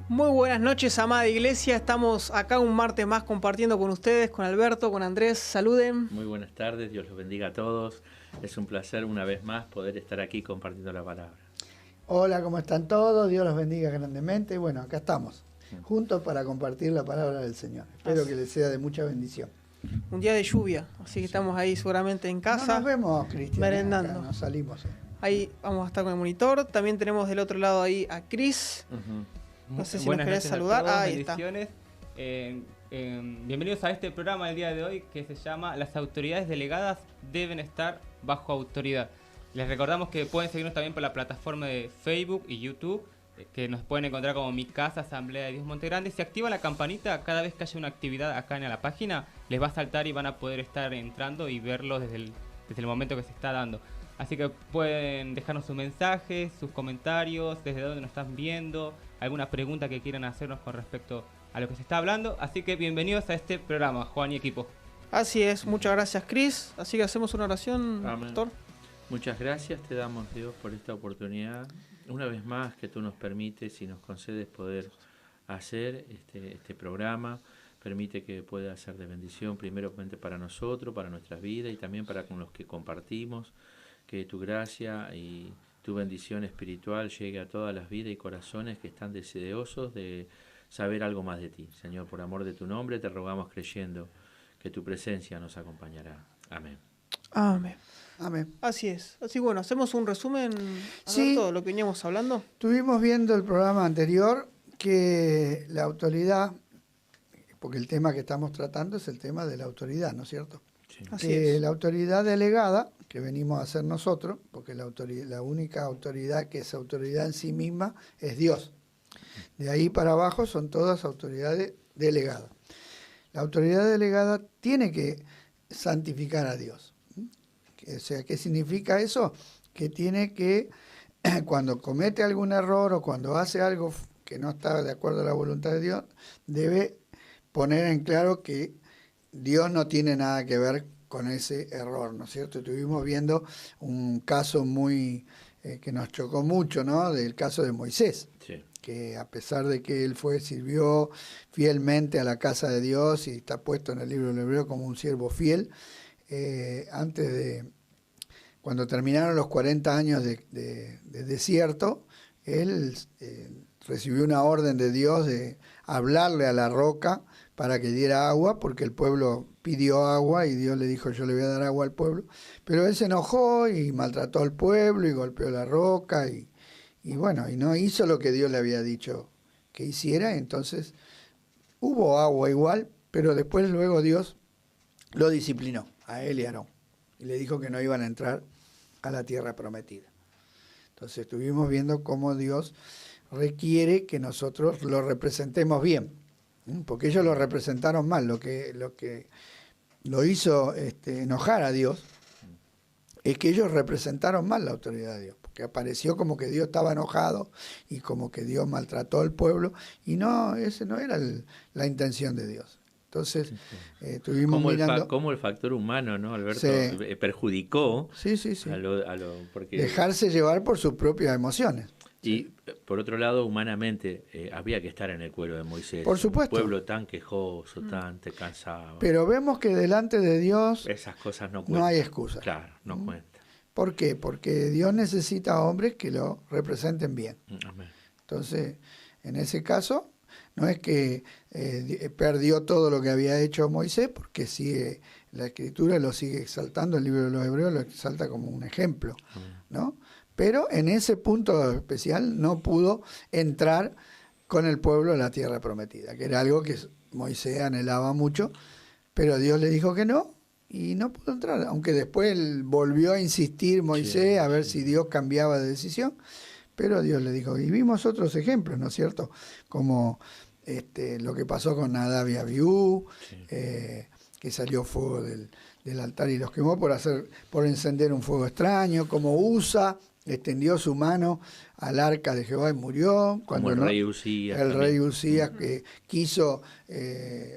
Muy buenas noches, amada iglesia. Estamos acá un martes más compartiendo con ustedes, con Alberto, con Andrés. Saluden. Muy buenas tardes, Dios los bendiga a todos. Es un placer una vez más poder estar aquí compartiendo la palabra. Hola, ¿cómo están todos? Dios los bendiga grandemente. Y bueno, acá estamos, juntos para compartir la palabra del Señor. Espero que les sea de mucha bendición. Un día de lluvia, así que estamos ahí seguramente en casa. No nos vemos, Cristian. Merendando. Acá nos salimos. Ahí vamos a estar con el monitor. También tenemos del otro lado ahí a Cris. No sé si nos querés saludar. Ahí está. Bienvenidos a este programa del día de hoy que se llama Las autoridades delegadas deben estar bajo autoridad. Les recordamos que pueden seguirnos también por la plataforma de Facebook y YouTube, que nos pueden encontrar como Mi Casa Asamblea de Dios Montegrande. Si activan la campanita, cada vez que haya una actividad acá en la página, les va a saltar y van a poder estar entrando y verlo desde el momento que se está dando. Así que pueden dejarnos sus mensajes, sus comentarios, desde dónde nos están viendo, alguna pregunta que quieran hacernos con respecto a lo que se está hablando. Así que bienvenidos a este programa, Juan y equipo. Así es, muchas gracias, Cris. Así que hacemos una oración, pastor. Muchas gracias te damos, Dios, por esta oportunidad. Una vez más que tú nos permites y nos concedes poder hacer este programa. Permite que pueda ser de bendición primeramente para nosotros, para nuestras vidas y también para con los que compartimos. Que tu gracia y tu bendición espiritual llegue a todas las vidas y corazones que están deseosos de saber algo más de ti. Señor, por amor de tu nombre te rogamos creyendo que tu presencia nos acompañará. Amén. Amén. Amén. Así es. Así bueno, hacemos un resumen sí, de todo lo que veníamos hablando. Estuvimos viendo el programa anterior que la autoridad, porque el tema que estamos tratando es el tema de la autoridad, ¿no es cierto? Sí. Así es. La autoridad delegada que venimos a hacer nosotros, porque la única autoridad que es autoridad en sí misma es Dios. De ahí para abajo son todas autoridades delegadas. La autoridad delegada tiene que santificar a Dios. O sea, ¿qué significa eso? Que tiene que, cuando comete algún error o cuando hace algo que no está de acuerdo a la voluntad de Dios, debe poner en claro que Dios no tiene nada que ver con ese error, ¿no es cierto? Estuvimos viendo un caso muy que nos chocó mucho, ¿no? Del caso de Moisés, sí. Que a pesar de que él sirvió fielmente a la casa de Dios y está puesto en el libro del Hebreo como un siervo fiel, cuando terminaron los 40 años de desierto, él recibió una orden de Dios de hablarle a la roca para que diera agua, porque el pueblo pidió agua y Dios le dijo, yo le voy a dar agua al pueblo. Pero él se enojó y maltrató al pueblo y golpeó la roca y bueno, y no hizo lo que Dios le había dicho que hiciera. Entonces hubo agua igual, pero después luego Dios lo disciplinó a él y a Aarón y le dijo que no iban a entrar a la tierra prometida. Entonces estuvimos viendo cómo Dios requiere que nosotros lo representemos bien, porque ellos lo representaron mal. Lo que lo hizo enojar a Dios es que ellos representaron mal la autoridad de Dios, porque apareció como que Dios estaba enojado y como que Dios maltrató al pueblo, y no, ese no era la intención de Dios. Entonces, estuvimos mirando cómo el factor humano, ¿no, Alberto? Sí. Perjudicó sí. porque dejarse llevar por sus propias emociones. Y por otro lado, humanamente, había que estar en el cuero de Moisés. Por supuesto. Un pueblo tan quejoso, tan te cansaba. Pero vemos que delante de Dios esas cosas no cuentan. No hay excusa. Claro, no cuentan. ¿Por qué? Porque Dios necesita a hombres que lo representen bien. Amén. Entonces, en ese caso, no es que perdió todo lo que había hecho Moisés, porque sigue, la Escritura lo sigue exaltando, el libro de los Hebreos lo exalta como un ejemplo, ¿no? Pero en ese punto especial no pudo entrar con el pueblo a la tierra prometida, que era algo que Moisés anhelaba mucho, pero Dios le dijo que no, y no pudo entrar, aunque después él volvió a insistir Moisés a ver si Dios cambiaba de decisión, pero Dios le dijo, y vimos otros ejemplos, ¿no es cierto? Como lo que pasó con Nadab y Abiú, que salió fuego del altar y los quemó por encender un fuego extraño, como Usa, extendió su mano al arca de Jehová y murió. Cuando Como el rey Usías. El rey Usías que quiso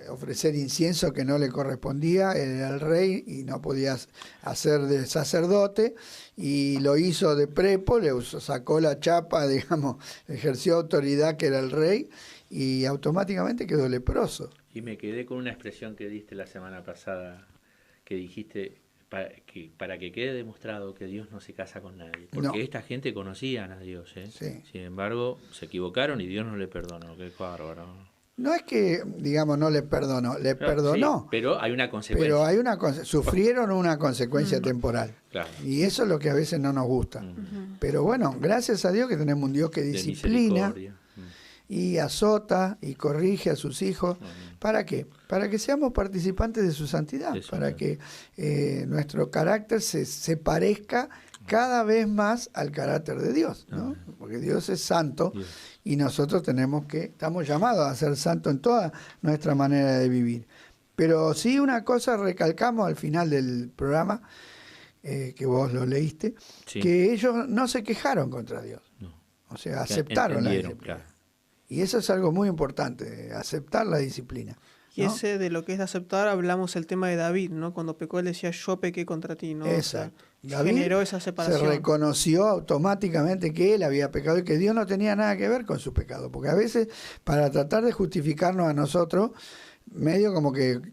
ofrecer incienso que no le correspondía, él era el rey y no podía hacer de sacerdote, y lo hizo de prepo, sacó la chapa, digamos, ejerció autoridad que era el rey, y automáticamente quedó leproso. Y me quedé con una expresión que diste la semana pasada, que dijiste, para que quede demostrado que Dios no se casa con nadie. Porque esta gente conocían a Dios, ¿eh? Sí. Sin embargo, se equivocaron y Dios no le perdonó. Qué bárbaro. No es que, digamos, no le perdonó, le perdonó. Sí, pero hay una consecuencia. Pero hay sufrieron una consecuencia temporal. Claro. Y eso es lo que a veces no nos gusta. Pero bueno, gracias a Dios que tenemos un Dios que disciplina y azota y corrige a sus hijos. ¿Para qué? Para que seamos participantes de su santidad, para que nuestro carácter se parezca cada vez más al carácter de Dios, ¿no? Porque Dios es santo y nosotros estamos llamados a ser santos en toda nuestra manera de vivir. Pero sí, una cosa recalcamos al final del programa, que vos lo leíste, que ellos no se quejaron contra Dios. O sea, aceptaron la disciplina. Claro. Y eso es algo muy importante, aceptar la disciplina. Y ese de lo que es de aceptar, hablamos el tema de David, ¿no? Cuando pecó, él decía, yo pequé contra ti, ¿no? Exacto. O sea, David generó esa separación. Se reconoció automáticamente que él había pecado y que Dios no tenía nada que ver con su pecado. Porque a veces, para tratar de justificarnos a nosotros, medio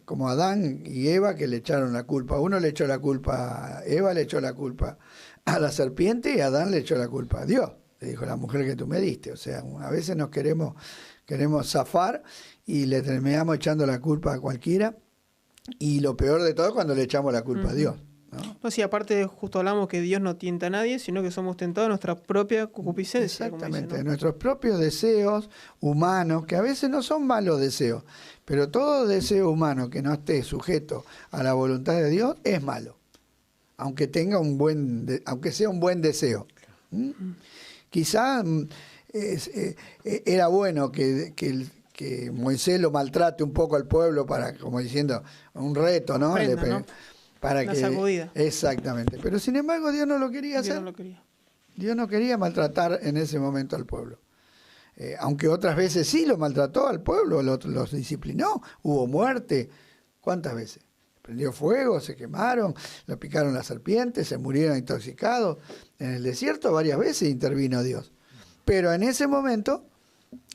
como Adán y Eva, que le echaron la culpa. Uno le echó la culpa a Eva, le echó la culpa a la serpiente, y Adán le echó la culpa a Dios. Le dijo, la mujer que tú me diste. O sea, a veces nos queremos zafar y le terminamos echando la culpa a cualquiera, y lo peor de todo es cuando le echamos la culpa a Dios, ¿no? No, sí, aparte justo hablamos que Dios no tienta a nadie, sino que somos tentados de nuestra propia concupiscencia. Exactamente, dice, ¿no? Nuestros propios deseos humanos, que a veces no son malos deseos, pero todo deseo humano que no esté sujeto a la voluntad de Dios es malo, aunque sea un buen deseo. Quizá era bueno que Moisés lo maltrate un poco al pueblo, para, como diciendo, un reto, ¿no? ¿no? Para una sacudida. Exactamente. Pero sin embargo Dios no lo quería hacer. Dios no lo quería. Dios no quería maltratar en ese momento al pueblo. Aunque otras veces sí lo maltrató al pueblo, los disciplinó, hubo muerte. ¿Cuántas veces? Prendió fuego, se quemaron, lo picaron las serpientes, se murieron intoxicados. En el desierto varias veces intervino Dios. Pero en ese momento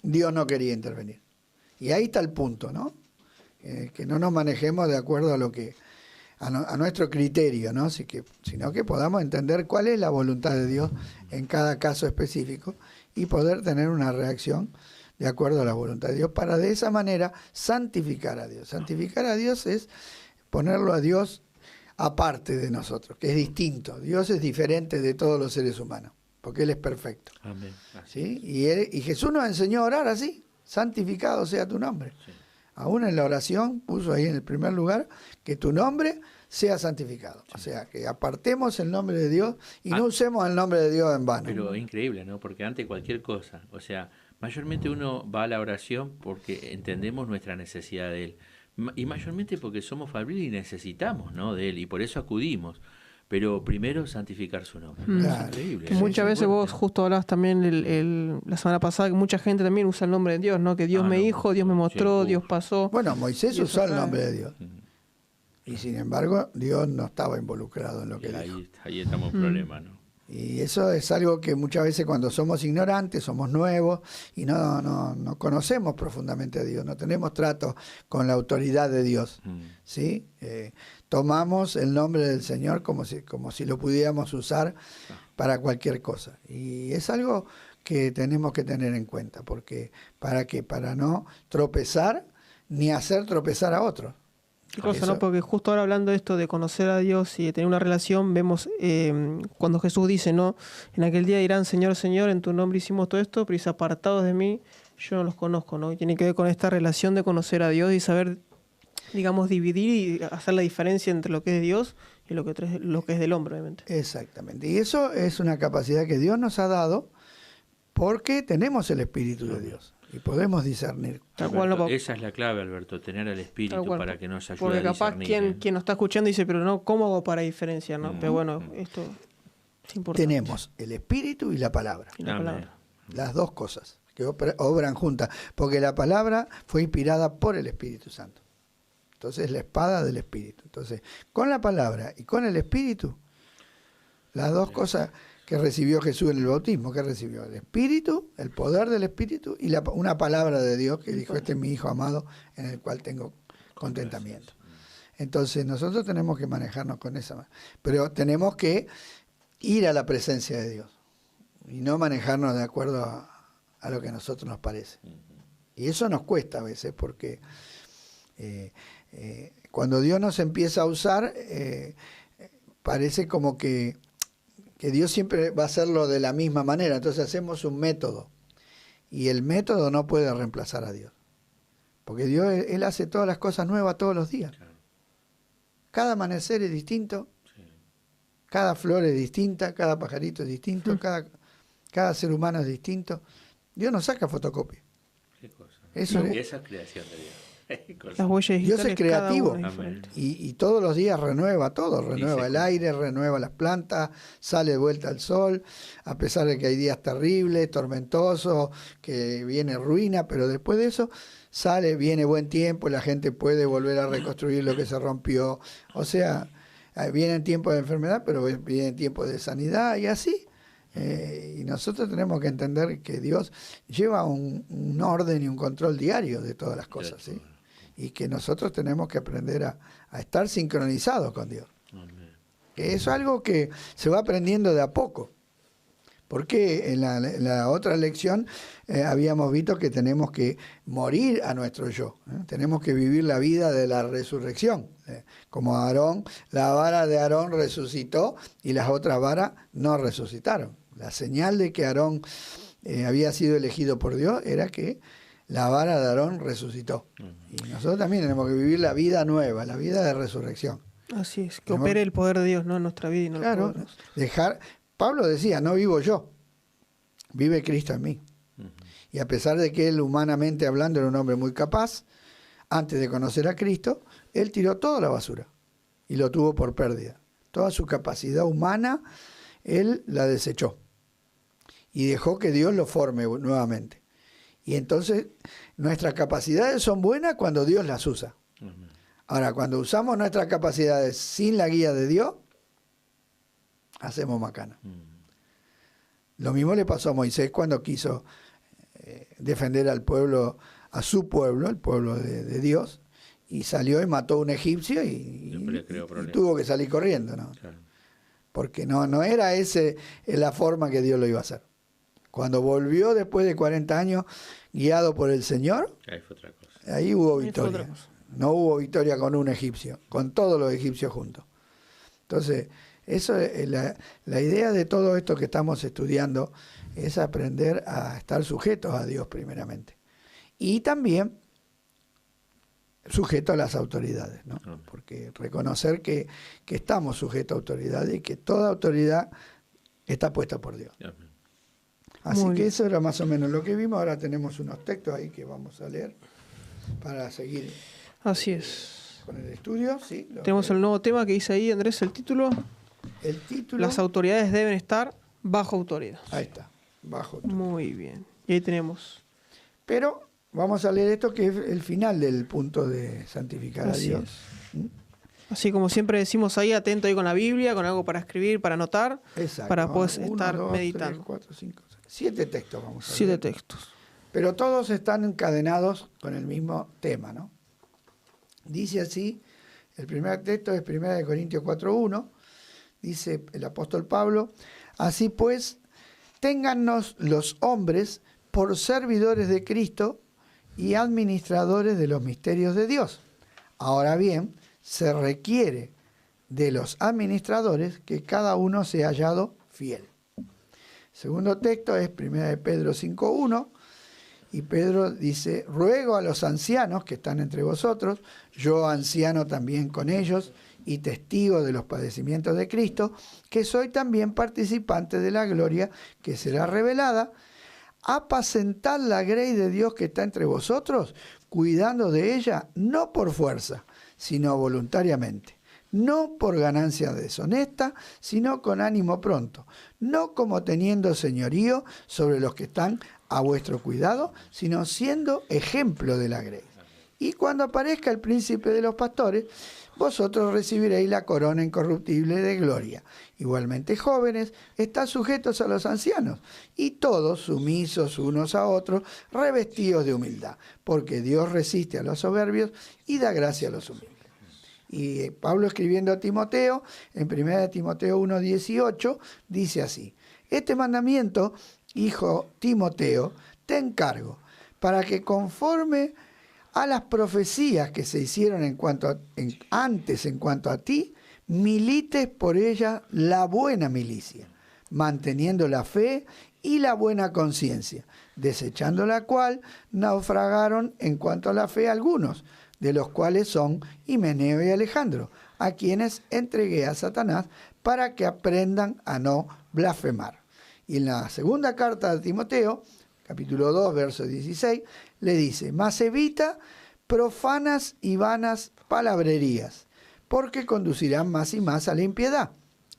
Dios no quería intervenir. Y ahí está el punto, ¿no? Que no nos manejemos de acuerdo a nuestro criterio, ¿no? Sino que podamos entender cuál es la voluntad de Dios en cada caso específico y poder tener una reacción de acuerdo a la voluntad de Dios, para de esa manera santificar a Dios. Santificar a Dios es ponerlo a Dios aparte de nosotros, que es distinto. Dios es diferente de todos los seres humanos, porque Él es perfecto. Amén. ¿Sí? Y Jesús nos enseñó a orar así: santificado sea tu nombre. Sí. Aún en la oración puso ahí en el primer lugar que tu nombre sea santificado. Sí. O sea, que apartemos el nombre de Dios y no usemos el nombre de Dios en vano. Pero es increíble, ¿no? Porque ante cualquier cosa, o sea, mayormente uno va a la oración porque entendemos nuestra necesidad de Él. Y mayormente porque somos falibles y necesitamos, ¿no?, de Él, y por eso acudimos. Pero primero santificar su nombre. Claro. Es increíble. Que muchas veces vos justo hablabas también la semana pasada que mucha gente también usa el nombre de Dios, ¿no? Que Dios me dijo, Dios me mostró, Dios pasó. Bueno, Moisés usó el nombre de Dios. Y sin embargo, Dios no estaba involucrado en lo que dijo. Ahí estamos en problema, ¿no? Y eso es algo que muchas veces cuando somos ignorantes, somos nuevos y no conocemos profundamente a Dios, no tenemos trato con la autoridad de Dios, ¿sí? Tomamos el nombre del Señor como si lo pudiéramos usar para cualquier cosa. Y es algo que tenemos que tener en cuenta, porque ¿para qué? Para no tropezar ni hacer tropezar a otros. Qué cosa, ¿no? Porque justo ahora hablando de esto de conocer a Dios y de tener una relación, vemos cuando Jesús dice, ¿no? En aquel día dirán, Señor, Señor, en tu nombre hicimos todo esto, pero apartados de mí, yo no los conozco, ¿no? Y tiene que ver con esta relación de conocer a Dios y saber, digamos, dividir y hacer la diferencia entre lo que es de Dios y lo que es del hombre, obviamente. Exactamente. Y eso es una capacidad que Dios nos ha dado porque tenemos el Espíritu de Dios. Y podemos discernir. Alberto, esa es la clave, Alberto, tener al Espíritu para que nos ayude a discernir. Porque capaz quien nos está escuchando dice, pero no, ¿cómo hago para diferenciar? ¿No? Pero bueno, esto Es importante. tenemos el Espíritu y la palabra. Y la Amén. palabra. Las dos cosas que obran juntas, porque la palabra fue inspirada por el Espíritu Santo. Entonces, la espada del Espíritu. Entonces, con la palabra y con el Espíritu, las dos cosas que recibió Jesús en el bautismo, que recibió el Espíritu, el poder del Espíritu y una palabra de Dios que dijo, este es mi Hijo amado en el cual tengo contentamiento. Entonces, nosotros tenemos que manejarnos con esa, pero tenemos que ir a la presencia de Dios y no manejarnos de acuerdo a lo que a nosotros nos parece. Y eso nos cuesta a veces, porque cuando Dios nos empieza a usar, parece como que Dios siempre va a hacerlo de la misma manera. Entonces hacemos un método, y el método no puede reemplazar a Dios, porque Dios, Él hace todas las cosas nuevas todos los días. Claro. Cada amanecer es distinto, Sí. cada flor es distinta, cada pajarito es distinto, cada ser humano es distinto. Dios no saca fotocopia. Qué cosa. Eso Y es- esa es creación de Dios. Qué cosa. Las huellas Dios es digitales, cada creativo. una es Amén. diferente. Y todos los días renueva todo, renueva Dice el que- aire, renueva las plantas, sale de vuelta al sol, a pesar de que hay días terribles, tormentosos, que viene ruina, pero después de eso viene buen tiempo, la gente puede volver a reconstruir lo que se rompió. O sea, vienen tiempos de enfermedad, pero vienen tiempos de sanidad y así. Y nosotros tenemos que entender que Dios lleva un orden y un control diario de todas las cosas, ¿sí? Y que nosotros tenemos que aprender a estar sincronizados con Dios. Amén. Que eso es algo que se va aprendiendo de a poco. Porque en la otra lección habíamos visto que tenemos que morir a nuestro yo. Tenemos que vivir la vida de la resurrección. Como Aarón, la vara de Aarón resucitó y las otras varas no resucitaron. La señal de que Aarón había sido elegido por Dios era que la vara de Aarón resucitó. Y nosotros también tenemos que vivir la vida nueva, la vida de resurrección. Así es, que Tenemos- opere el poder de Dios, no en nuestra vida y no el Claro, poder de dejar. Pablo decía, no vivo yo, vive Cristo en mí. Ujú. Y a pesar de que él, humanamente hablando, era un hombre muy capaz, antes de conocer a Cristo, él tiró toda la basura y lo tuvo por pérdida. Toda su capacidad humana, él la desechó y dejó que Dios lo forme nuevamente. Y entonces nuestras capacidades son buenas cuando Dios las usa. Amén. Ahora, cuando usamos nuestras capacidades sin la guía de Dios, hacemos macana. Lo mismo le pasó a Moisés cuando quiso defender al pueblo, a su pueblo, el pueblo de Dios, y salió y mató a un egipcio Después le creó y problemas. tuvo que salir corriendo, ¿no? Claro. Porque no era la forma que Dios lo iba a hacer. Cuando volvió después de 40 años, guiado por el Señor, Ahí fue otra cosa. ahí hubo Ahí fue otra victoria. cosa. No hubo victoria con un egipcio, con todos los egipcios juntos. Entonces, eso es la idea de todo esto que estamos estudiando, es aprender a estar sujetos a Dios primeramente. Y también sujetos a las autoridades, ¿no? Amén. Porque reconocer que estamos sujetos a autoridades y que toda autoridad está puesta por Dios. Amén. Así Muy que bien. eso era más o menos lo que vimos. Ahora tenemos unos textos ahí que vamos a leer para seguir Así es. con el estudio. Sí, Tenemos el nuevo tema que dice ahí, Andrés, el título. el título. Las autoridades deben estar bajo autoridad. Ahí está, bajo. Muy bien. Y ahí tenemos. Pero vamos a leer esto que es el final del punto de santificar a Así Dios. es. ¿Mm? Así como siempre decimos ahí, atento ahí con la Biblia, con algo para escribir, para anotar, Exacto. para poder 1, estar 2, meditando. 3, 4, 5, 6, 7 textos vamos a 7 leer. textos. Pero todos están encadenados con el mismo tema, ¿no? Dice así, el primer texto es 1 Corintios 4:1, dice el apóstol Pablo, así pues, téngannos los hombres por servidores de Cristo y administradores de los misterios de Dios. Ahora bien, se requiere de los administradores que cada uno sea hallado fiel. Segundo texto es 1 Pedro 5:1, y Pedro dice, ruego a los ancianos que están entre vosotros, yo anciano también con ellos y testigo de los padecimientos de Cristo, que soy también participante de la gloria que será revelada, apacentad la grey de Dios que está entre vosotros, cuidando de ella no por fuerza, sino voluntariamente, no por ganancia deshonesta, sino con ánimo pronto, no como teniendo señorío sobre los que están a vuestro cuidado, sino siendo ejemplo de la grey. Y cuando aparezca el príncipe de los pastores, vosotros recibiréis la corona incorruptible de gloria. Igualmente, jóvenes, estad sujetos a los ancianos, y todos sumisos unos a otros, revestidos de humildad, porque Dios resiste a los soberbios y da gracia a los humildes. Y Pablo, escribiendo a Timoteo, en 1 Timoteo 1:18, dice así: este mandamiento, hijo Timoteo, te encargo, para que conforme a las profecías que se hicieron antes en cuanto a ti, milites por ella la buena milicia, manteniendo la fe y la buena conciencia, desechando la cual naufragaron en cuanto a la fe algunos, de los cuales son Himeneo y Alejandro, a quienes entregué a Satanás para que aprendan a no blasfemar. Y en la segunda carta de Timoteo, capítulo 2, verso 16, le dice: mas evita profanas y vanas palabrerías, porque conducirán más y más a la impiedad,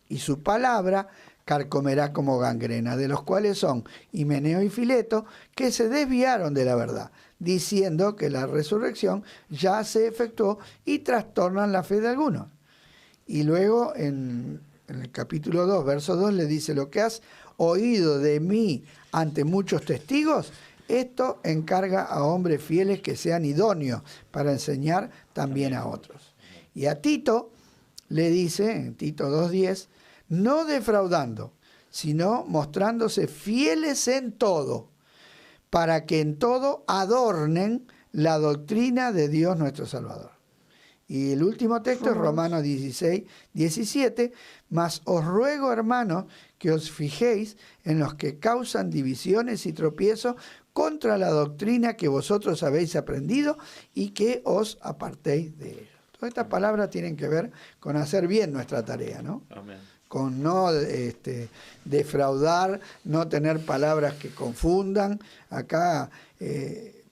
y su palabra carcomerá como gangrena, de los cuales son Himeneo y Fileto, que se desviaron de la verdad, diciendo que la resurrección ya se efectuó, y trastornan la fe de algunos. Y luego en el capítulo 2, verso 2, le dice: lo que has oído de mí ante muchos testigos, esto encarga a hombres fieles que sean idóneos para enseñar también a otros. Y a Tito le dice, en Tito 2:10, no defraudando, sino mostrándose fieles en todo, para que en todo adornen la doctrina de Dios nuestro Salvador. Y el último texto es Romanos 16:17, mas os ruego, hermanos, que os fijéis en los que causan divisiones y tropiezos contra la doctrina que vosotros habéis aprendido y que os apartéis de ellos. Todas estas palabras tienen que ver con hacer bien nuestra tarea, ¿no? Amén. Con no defraudar, no tener palabras que confundan. Acá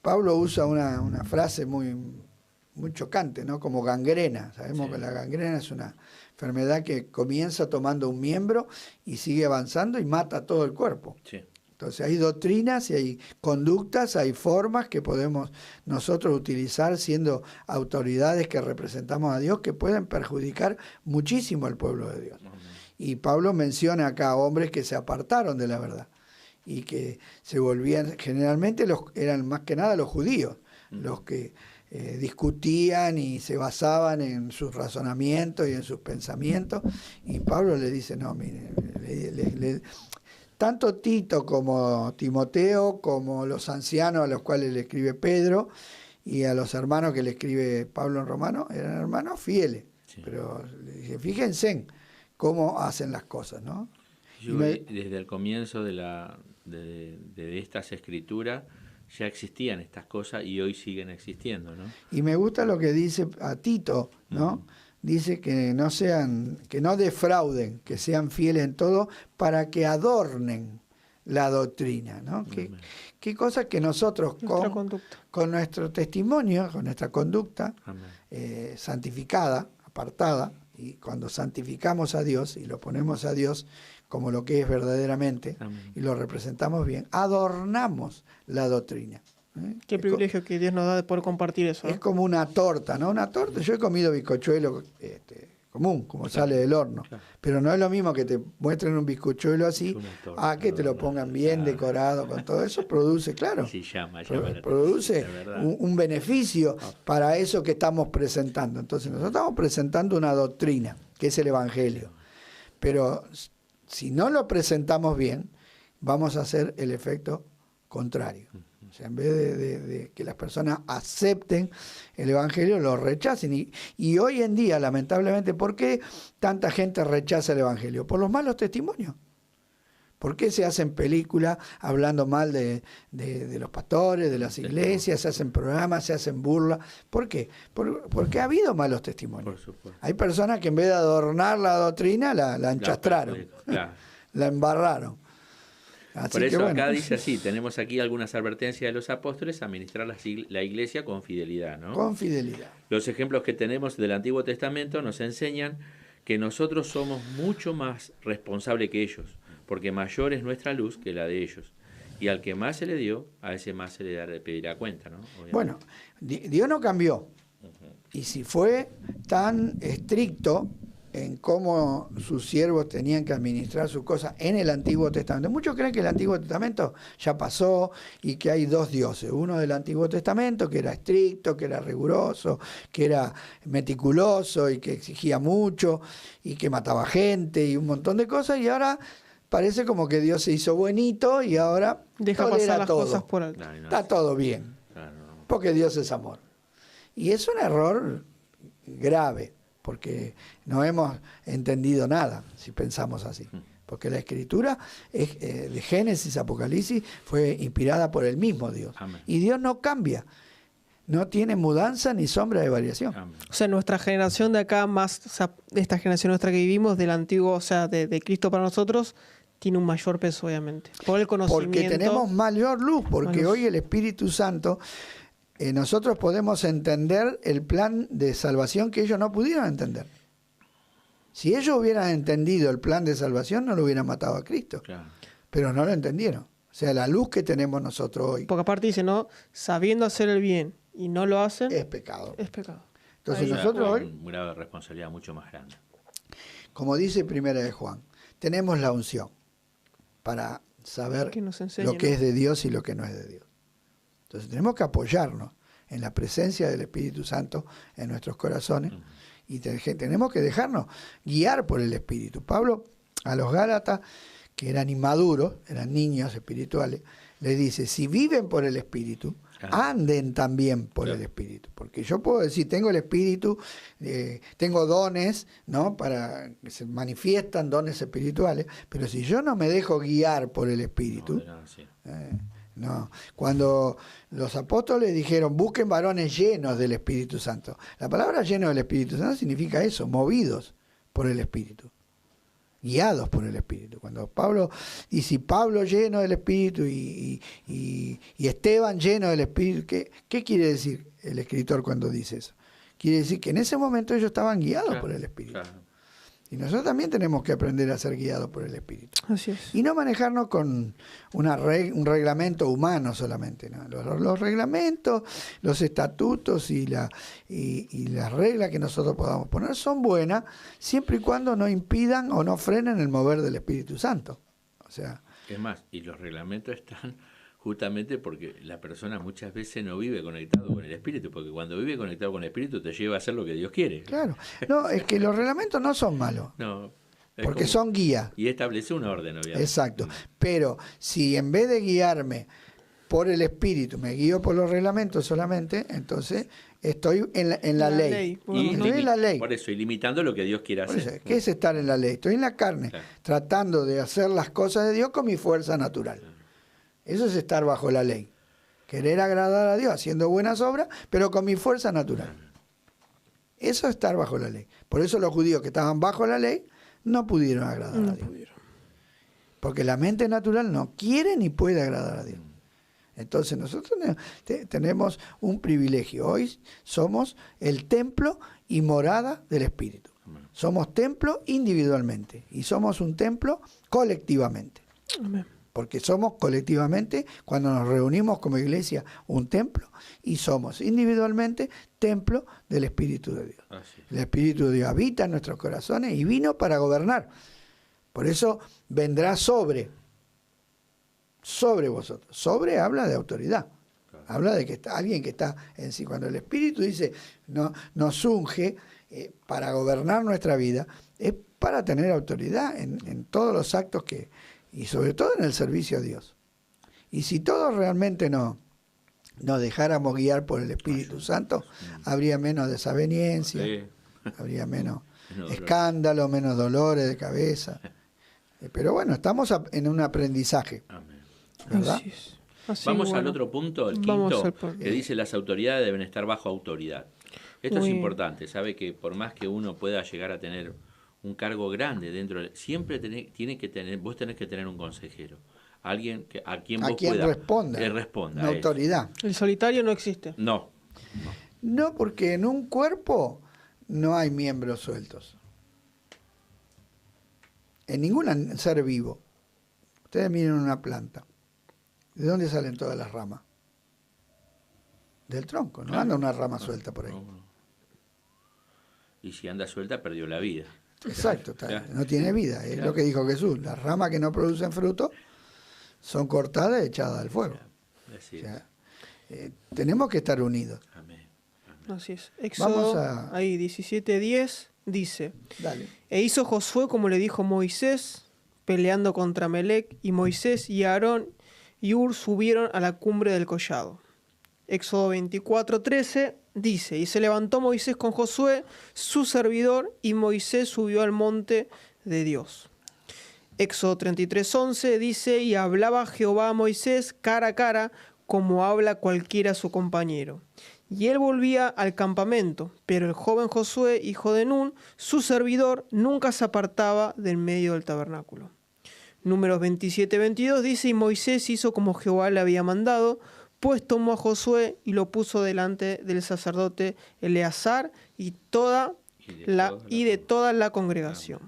Pablo usa una frase muy chocante, ¿no? Como gangrena. Sabemos que la gangrena es una enfermedad que comienza tomando un miembro y sigue avanzando y mata todo el cuerpo. Sí. Entonces hay doctrinas y hay conductas, hay formas que podemos nosotros utilizar siendo autoridades que representamos a Dios, que pueden perjudicar muchísimo al pueblo de Dios. Y Pablo menciona acá hombres que se apartaron de la verdad y que se volvían, generalmente eran más que nada los judíos, los que discutían y se basaban en sus razonamientos y en sus pensamientos. Y Pablo le dice, no, mire, tanto Tito como Timoteo, como los ancianos a los cuales le escribe Pedro, y a los hermanos que le escribe Pablo en Romano, eran hermanos fieles. Sí. Pero le dije, fíjense cómo hacen las cosas, ¿no? Desde el comienzo de estas escrituras ya existían estas cosas y hoy siguen existiendo, ¿no? Y me gusta lo que dice a Tito, ¿no? Dice que no defrauden, que sean fieles en todo, para que adornen la doctrina, ¿no? Qué cosa que nosotros con nuestro testimonio, con nuestra conducta santificada, apartada, y cuando santificamos a Dios y lo ponemos a Dios como lo que es verdaderamente, y lo representamos bien, adornamos la doctrina. Qué privilegio que Dios nos da de poder compartir eso, ¿no? Es como una torta, ¿no? Una torta. Yo he comido bizcochuelo común, como sale del horno. Claro. Pero no es lo mismo que te muestren un bizcochuelo así, que te lo pongan bien decorado con todo eso. Produce, claro, sí, produce un beneficio para eso que estamos presentando. Entonces nosotros estamos presentando una doctrina, que es el Evangelio. Pero si no lo presentamos bien, vamos a hacer el efecto contrario. O sea, en vez de que las personas acepten el Evangelio, lo rechacen. Y hoy en día, lamentablemente, ¿por qué tanta gente rechaza el Evangelio? Por los malos testimonios. ¿Por qué se hacen películas hablando mal de los pastores, de las iglesias, se hacen programas, se hacen burlas? ¿Por qué? Porque ha habido malos testimonios. Hay personas que en vez de adornar la doctrina, la enchastraron, la embarraron. Así Por que eso bueno. acá dice así, tenemos aquí algunas advertencias de los apóstoles: administrar la iglesia con fidelidad, ¿no? Con fidelidad. Los ejemplos que tenemos del Antiguo Testamento nos enseñan que nosotros somos mucho más responsables que ellos, porque mayor es nuestra luz que la de ellos. Y al que más se le dio, a ese más se le pedirá cuenta, ¿no? Obviamente. Bueno, Dios no cambió. Y si fue tan estricto en cómo sus siervos tenían que administrar sus cosas en el Antiguo Testamento. Muchos creen que el Antiguo Testamento ya pasó y que hay dos dioses. Uno del Antiguo Testamento que era estricto, que era riguroso, que era meticuloso y que exigía mucho y que mataba gente y un montón de cosas. Y ahora parece como que Dios se hizo buenito y ahora Deja tolera pasar las todo. cosas por alto. No, Está todo bien, claro, no. porque Dios es amor. Y es un error grave, porque no hemos entendido nada si pensamos así. Porque la escritura de Génesis, Apocalipsis, fue inspirada por el mismo Dios. Amén. Y Dios no cambia, no tiene mudanza ni sombra de variación. Amén. O sea, nuestra generación de acá, más, o sea, esta generación nuestra que vivimos, del antiguo, o sea, de Cristo para nosotros, tiene un mayor peso, obviamente. Por el conocimiento. Porque tenemos mayor luz, porque Más luz. hoy el Espíritu Santo, nosotros podemos entender el plan de salvación que ellos no pudieron entender. Si ellos hubieran entendido el plan de salvación, no lo hubieran matado a Cristo. Claro. Pero no lo entendieron. O sea, la luz que tenemos nosotros hoy Porque aparte dice, ¿no? Sabiendo hacer el bien y no lo hacen, es pecado. es pecado. Entonces Ahí. nosotros Hay hoy, un grado de responsabilidad mucho más grande. como dice Primera de Juan, tenemos la unción para saber Que nos enseñe, lo que ¿no? es de Dios y lo que no es de Dios. Entonces tenemos que apoyarnos en la presencia del Espíritu Santo en nuestros corazones y tenemos que dejarnos guiar por el Espíritu. Pablo a los Gálatas, que eran inmaduros, eran niños espirituales, les dice, si viven por el Espíritu, anden también por el Espíritu. Porque yo puedo decir, tengo el Espíritu, tengo dones, ¿no? Para que se manifiestan dones espirituales, pero si yo no me dejo guiar por el Espíritu, no. Cuando los apóstoles dijeron, busquen varones llenos del Espíritu Santo. La palabra lleno del Espíritu Santo significa eso, movidos por el Espíritu, guiados por el Espíritu. Cuando Pablo dice, Pablo lleno del Espíritu y Esteban lleno del Espíritu, ¿qué quiere decir el escritor cuando dice eso? Quiere decir que en ese momento ellos estaban guiados por el Espíritu. Claro. Y nosotros también tenemos que aprender a ser guiados por el Espíritu. Así es. Y no manejarnos con un reglamento humano solamente, ¿no? Los reglamentos, los estatutos y las reglas que nosotros podamos poner son buenas siempre y cuando no impidan o no frenen el mover del Espíritu Santo. O sea, Es más, y los reglamentos están justamente porque la persona muchas veces no vive conectado con el Espíritu, porque cuando vive conectado con el Espíritu te lleva a hacer lo que Dios quiere. claro. No, es que los reglamentos no son malos, No, es porque como- son guías. Y establece un orden, obviamente. Exacto. Pero si en vez de guiarme por el Espíritu me guío por los reglamentos solamente, entonces estoy en la ley. Y Estoy en la ley. Por eso, y limitando lo que Dios quiere Por hacer. eso, ¿qué es estar en la ley? Estoy en la carne, Claro. tratando de hacer las cosas de Dios con mi fuerza natural. Eso es estar bajo la ley. Querer agradar a Dios haciendo buenas obras, pero con mi fuerza natural. Eso es estar bajo la ley. Por eso los judíos que estaban bajo la ley no pudieron agradar a Dios. Porque la mente natural no quiere ni puede agradar a Dios. Entonces nosotros tenemos un privilegio. Hoy somos el templo y morada del Espíritu. Somos templo individualmente y somos un templo colectivamente. Amén. Porque somos colectivamente, cuando nos reunimos como iglesia, un templo, y somos individualmente templo del Espíritu de Dios. Así es. El Espíritu de Dios habita en nuestros corazones y vino para gobernar. Por eso vendrá sobre vosotros. Sobre habla de autoridad. Habla de que está alguien que está en sí. Cuando el Espíritu dice, no, nos unge para gobernar nuestra vida, es para tener autoridad en todos los actos y sobre todo en el servicio a Dios. Y si todos realmente nos dejáramos guiar por el Espíritu Santo, habría menos desaveniencia, Sí. habría menos Menos dolor. escándalo, menos dolores de cabeza. Pero bueno, estamos en un aprendizaje, Amén. ¿verdad? Así es. Así, Vamos al bueno. otro punto, el Vamos quinto, al por- que dice las autoridades deben estar bajo autoridad. Esto es Muy- importante, sabe que por más que uno pueda llegar a tener un cargo grande dentro, siempre vos tenés que tener un consejero, alguien a quien A vos quien puedas responda. que responda. Una a eso. autoridad. El solitario no existe. No. No, porque en un cuerpo no hay miembros sueltos. En ningún ser vivo. Ustedes miren una planta. ¿De dónde salen todas las ramas? Del tronco, no anda una rama suelta por ahí. No. Y si anda suelta, perdió la vida. Exacto, Claro. no tiene vida. Es lo que dijo Jesús. Las ramas que no producen fruto son cortadas y echadas al fuego. Así O es. sea, tenemos que estar unidos. Amén. Así es. Éxodo, ahí 17:10 dice: Dale. E hizo Josué como le dijo Moisés, peleando contra Amalec, y Moisés y Aarón y Hur subieron a la cumbre del collado. Éxodo 24:13 dice: Y se levantó Moisés con Josué, su servidor, y Moisés subió al monte de Dios. Éxodo 33:11 dice: Y hablaba Jehová a Moisés cara a cara, como habla cualquiera su compañero. Y él volvía al campamento, pero el joven Josué, hijo de Nun, su servidor, nunca se apartaba del medio del tabernáculo. Números 27:22 dice: Y Moisés hizo como Jehová le había mandado, pues tomó a Josué y lo puso delante del sacerdote Eleazar y de toda la congregación.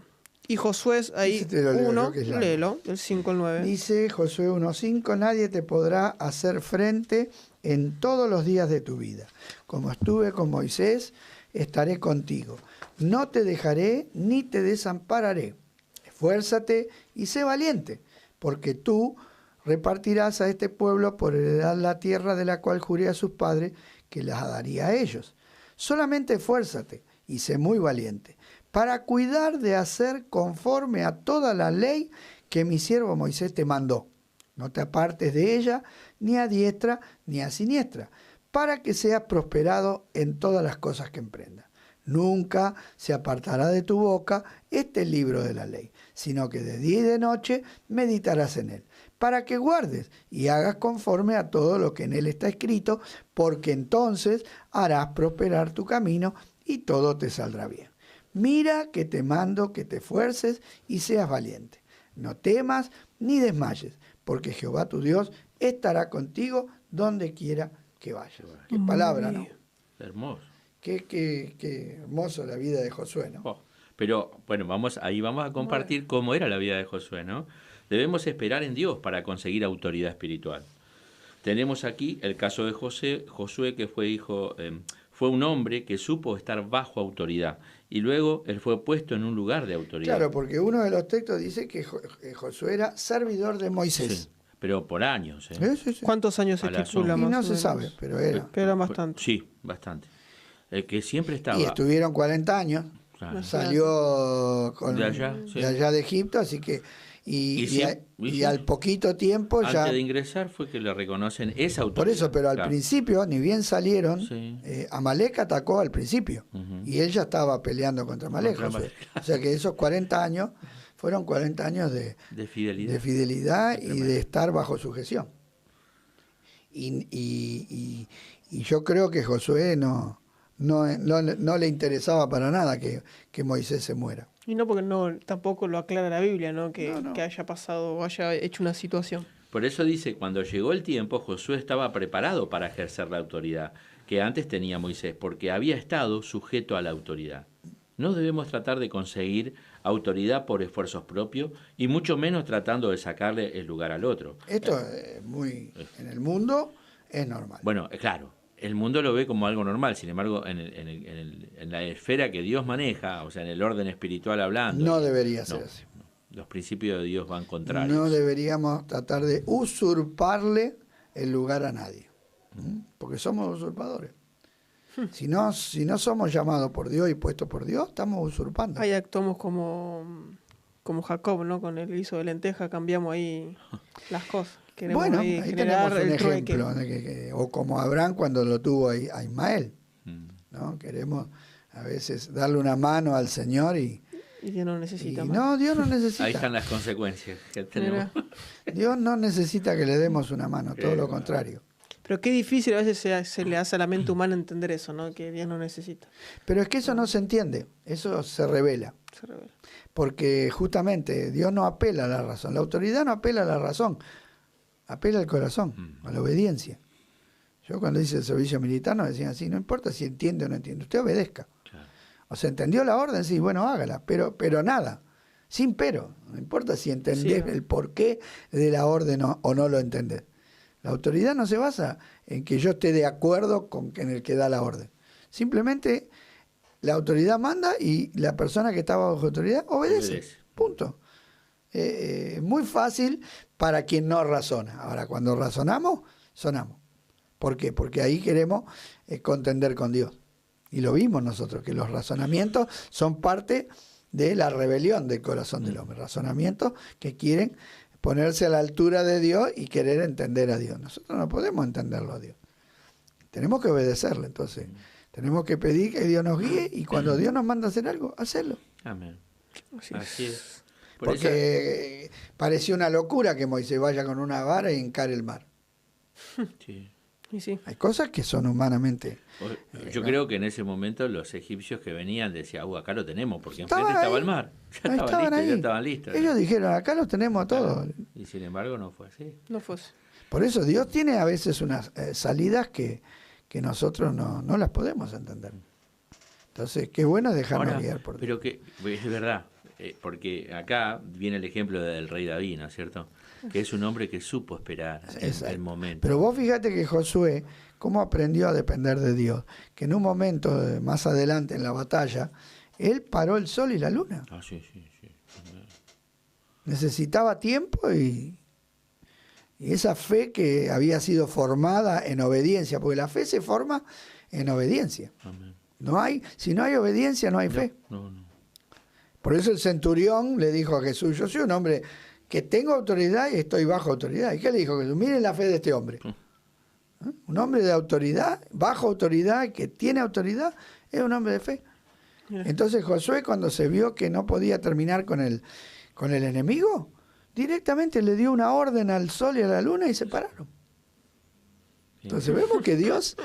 Y Josué es ahí Ese te lo leo 1, yo, que es largo. léelo, el 5 al 9. Dice Josué 1:5, nadie te podrá hacer frente en todos los días de tu vida. Como estuve con Moisés, estaré contigo. No te dejaré ni te desampararé. Esfuérzate y sé valiente, porque tú repartirás a este pueblo por heredad la tierra de la cual juré a sus padres que las daría a ellos. Solamente esfuérzate y sé muy valiente, para cuidar de hacer conforme a toda la ley que mi siervo Moisés te mandó. No te apartes de ella, ni a diestra ni a siniestra, para que seas prosperado en todas las cosas que emprendas. Nunca se apartará de tu boca este libro de la ley, sino que de día y de noche meditarás en él, para que guardes y hagas conforme a todo lo que en él está escrito, porque entonces harás prosperar tu camino y todo te saldrá bien. Mira que te mando que te esfuerces y seas valiente. No temas ni desmayes, porque Jehová tu Dios estará contigo donde quiera que vayas. Qué palabra, ¿no? Hermoso. Qué hermoso la vida de Josué, ¿no? Oh, pero bueno, vamos a compartir cómo era la vida de Josué, ¿no? Debemos esperar en Dios para conseguir autoridad espiritual. Tenemos aquí el caso de Josué, que fue un hombre que supo estar bajo autoridad y luego él fue puesto en un lugar de autoridad. Claro, porque uno de los textos dice que Josué era servidor de Moisés. Sí, pero por años. Sí. ¿Cuántos años se A la estipula Y más no o se menos? sabe, pero era. Pero era bastante. Sí, bastante. El que siempre estaba. Y estuvieron 40 años. Claro. Salió De allá, sí. de allá de Egipto, así que y al poquito tiempo Antes ya de ingresar fue que le reconocen esa autoridad. por eso, pero al Claro. principio ni bien salieron, Sí. Amalek atacó al principio y él ya estaba peleando contra Amalek. Contra Josué. Amalek. O sea que esos 40 años fueron 40 años de fidelidad. y de estar bajo sujeción. Y yo creo que Josué no le interesaba para nada que Moisés se muera. Y no, porque tampoco lo aclara la Biblia, ¿no? Que No. haya pasado o haya hecho una situación. Por eso dice, cuando llegó el tiempo, Josué estaba preparado para ejercer la autoridad que antes tenía Moisés, porque había estado sujeto a la autoridad. No debemos tratar de conseguir autoridad por esfuerzos propios y mucho menos tratando de sacarle el lugar al otro. Esto en el mundo es normal. Bueno, claro, el mundo lo ve como algo normal, sin embargo, en la esfera que Dios maneja, o sea, en el orden espiritual hablando. No debería ser así. Los principios de Dios van contrarios. No deberíamos tratar de usurparle el lugar a nadie, porque somos usurpadores. Si no somos llamados por Dios y puestos por Dios, estamos usurpando. Ahí actuamos como Jacob, ¿no? Con el guiso de lenteja cambiamos ahí las cosas. Queremos Bueno, ahí ahí generar tenemos un el trueque. ejemplo, ¿no? O como Abraham cuando lo tuvo a Ismael, ¿no? Queremos a veces darle una mano al Señor y Dios no necesita más. no, Dios no necesita. Ahí están las consecuencias que tenemos. Dios no necesita que le demos una mano, todo lo contrario. Pero qué difícil a veces se le hace a la mente humana entender eso, ¿no? Que Dios no necesita. Pero es que eso no se entiende, eso se revela. Se revela. Porque justamente Dios no apela a la razón, la autoridad no apela a la razón. apela al corazón, a la obediencia. Yo cuando hice el servicio militar nos decían así, no importa si entiende o no entiende, usted obedezca. Claro. O sea, entendió la orden, sí, bueno, hágala, pero nada, sin pero. No importa si entendés el porqué de la orden o no lo entendés. La autoridad no se basa en que yo esté de acuerdo con en el que da la orden. Simplemente la autoridad manda y la persona que está bajo autoridad obedece. Punto. Muy fácil para quien no razona. Ahora, cuando razonamos, sonamos. ¿Por qué? Porque ahí queremos contender con Dios. Y lo vimos nosotros, que los razonamientos son parte de la rebelión del corazón del hombre. Razonamientos que quieren ponerse a la altura de Dios y querer entender a Dios. Nosotros no podemos entenderlo a Dios. Tenemos que obedecerle, entonces. Tenemos que pedir que Dios nos guíe y cuando Dios nos manda a hacer algo, hacerlo. Amén. Así es. Porque pareció una locura que Moisés vaya con una vara y encare el mar. Sí. Y sí. Hay cosas que son humanamente... Yo creo que en ese momento los egipcios que venían decían, acá lo tenemos, porque enfrente Estaban estaba ahí. el mar. Ya Estaban estaban listos, ahí. ya estaban listos. Ellos dijeron, acá los tenemos todos. Y sin embargo no fue así. No fue así. Por eso Dios tiene a veces unas salidas que nosotros no las podemos entender. Entonces, qué bueno dejarnos Ahora, guiar por Dios. pero que es verdad, porque acá viene el ejemplo del rey David, ¿no es cierto? Que es un hombre que supo esperar el momento. Pero vos fíjate que Josué, cómo aprendió a depender de Dios, que en un momento más adelante en la batalla, él paró el sol y la luna. Ah, sí. Necesitaba tiempo y esa fe que había sido formada en obediencia, porque la fe se forma en obediencia. Amén. Si no hay obediencia, no hay fe. No. Por eso el centurión le dijo a Jesús, yo soy un hombre que tengo autoridad y estoy bajo autoridad. ¿Y qué le dijo Jesús? Miren la fe de este hombre. Un hombre de autoridad, bajo autoridad, que tiene autoridad, es un hombre de fe. Entonces Josué, cuando se vio que no podía terminar con el enemigo, directamente le dio una orden al sol y a la luna y se pararon. Entonces vemos que Dios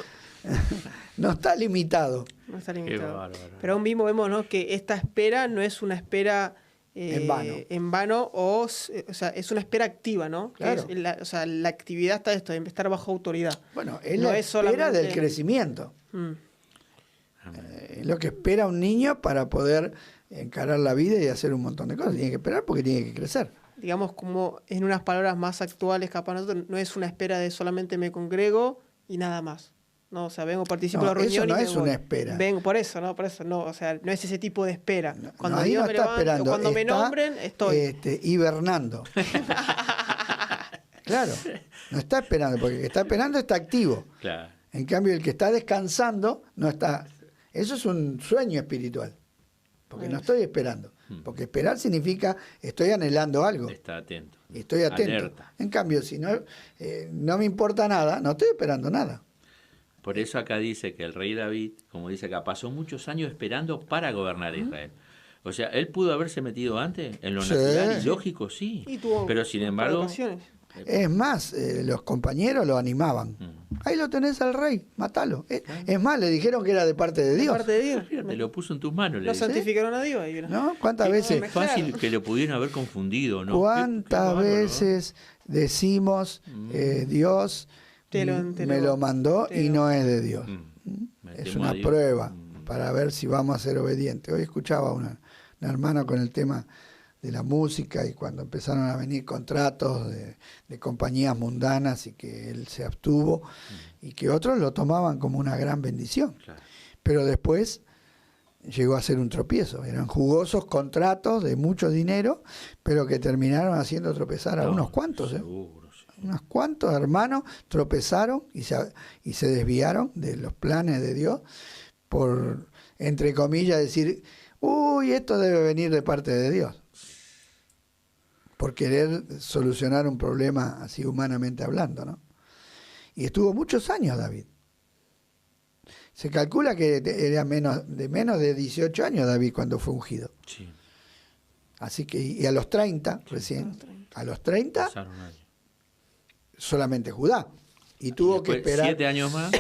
no está limitado. No está Qué limitado. bárbaro. Pero aún mismo vemos, ¿no?, que esta espera no es una espera En vano. o sea, es una espera activa, ¿no? Claro. Que o sea, la actividad está esto, de estar bajo autoridad. Bueno, es No la es espera solamente- del crecimiento. Mm. Es lo que espera un niño para poder encarar la vida y hacer un montón de cosas. Tiene que esperar porque tiene que crecer. Digamos, como en unas palabras más actuales, capaz nosotros, no es una espera de solamente me congrego y nada más. No, o sea, vengo, participo No, de la reunión eso no y me es voy. una espera. Vengo, por eso, no, o sea, no es ese tipo de espera. Cuando ahí Dios no me está levanta, esperando, cuando me está, nombren, estoy. Hibernando. Claro, no está esperando, porque el que está esperando está activo. Claro. En cambio, el que está descansando no está. Eso es un sueño espiritual, porque no estoy esperando. Porque esperar significa estoy anhelando algo, Está atento. estoy atento. Alerta. En cambio, si no me importa nada, no estoy esperando nada. Por eso acá dice que el rey David, como dice acá, pasó muchos años esperando para gobernar Israel. O sea, él pudo haberse metido antes, en lo Sí. natural y lógico, sí. Y tuvo Pero sin embargo, provocaciones. Es más, los compañeros lo animaban. Ahí lo tenés al rey, matalo. Es más, le dijeron que era de parte de De Dios. parte de Dios. fíjate, lo puso en tus manos. Le No dice. santificaron a Dios. Ahí, mira. ¿No? ¿Cuántas Qué veces? fácil que lo pudieron haber confundido, ¿no? ¿Cuántas Qué bárbaro, ¿no? veces decimos Dios me lo mandó y no es de Dios? Me Es temo a una Dios. prueba para ver si vamos a ser obedientes. Hoy escuchaba una hermana con el tema de la música y cuando empezaron a venir contratos de compañías mundanas y que él se abstuvo y que otros lo tomaban como una gran bendición. Claro. Pero después llegó a ser un tropiezo. Eran jugosos contratos de mucho dinero, pero que terminaron haciendo tropezar a No, unos cuantos. Seguro, sí. Unos cuantos hermanos tropezaron y se desviaron de los planes de Dios por, entre comillas, decir, uy, esto debe venir de parte de Dios. Por querer solucionar un problema así humanamente hablando, ¿no? Y estuvo muchos años David. Se calcula que era menos de 18 años David cuando fue ungido. Sí, Así que, y a los 30 recién, a los 30 pasaron años. solamente Judá. Y tuvo que Después, esperar 7 años más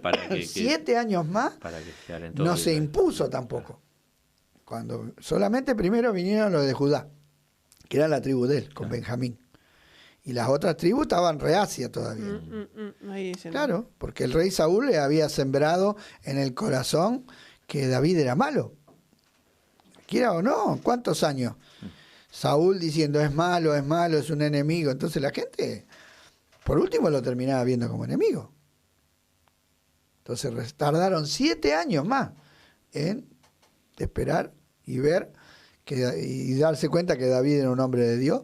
para que 7 años más, para que quedara en todo no se Israel. impuso tampoco. Cuando solamente primero vinieron los de Judá, que era la tribu de él, con Claro. Benjamín. Y las otras tribus estaban reacias todavía. Ahí dicen. Claro, porque el rey Saúl le había sembrado en el corazón que David era malo. Quiera o no, ¿cuántos años? Saúl diciendo es malo, es un enemigo. Entonces la gente, por último, lo terminaba viendo como enemigo. Entonces tardaron 7 años más en esperar y ver y darse cuenta que David era un hombre de Dios.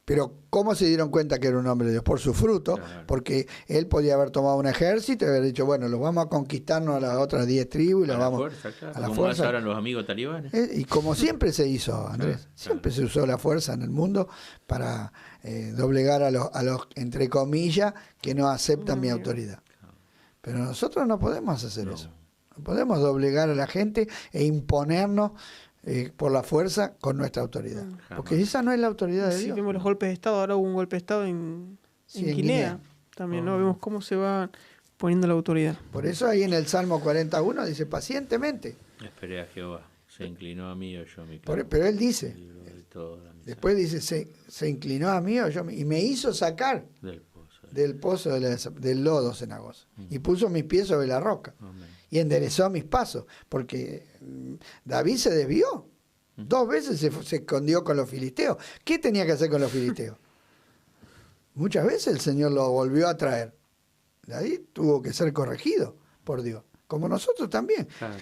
Pero ¿cómo se dieron cuenta que era un hombre de Dios? Por su fruto, Claro. porque él podía haber tomado un ejército y haber dicho, bueno, los vamos a conquistarnos a las otras 10 tribus y las A la vamos fuerza, claro. a la Como fuerza. ahora los amigos talibanes. Y como siempre se hizo, Andrés, Claro, siempre se usó la fuerza en el mundo para doblegar a los, entre comillas, que no aceptan mi autoridad. Pero nosotros no podemos hacer No. eso. No podemos doblegar a la gente e imponernos por la fuerza con nuestra autoridad. Porque esa no es la autoridad de Sí, Dios. vemos los golpes de Estado. Ahora hubo un golpe de Estado en Sí, en Guinea. Guinea. También, ¿no? Vemos cómo se va poniendo la autoridad. Por eso ahí en el Salmo 41 dice, pacientemente. Esperé a Jehová. Se inclinó a mí, oyó mi Pero él dice, libró de toda la miseria después dice, se inclinó a mí y me hizo sacar del pozo. del pozo del lodo cenagoso y puso mis pies sobre la roca Amén. y enderezó mis pasos, porque David se desvió. 2 veces se escondió con los filisteos. ¿Qué tenía que hacer con los filisteos? Muchas veces el Señor lo volvió a traer. David tuvo que ser corregido por Dios, como nosotros también. Claro.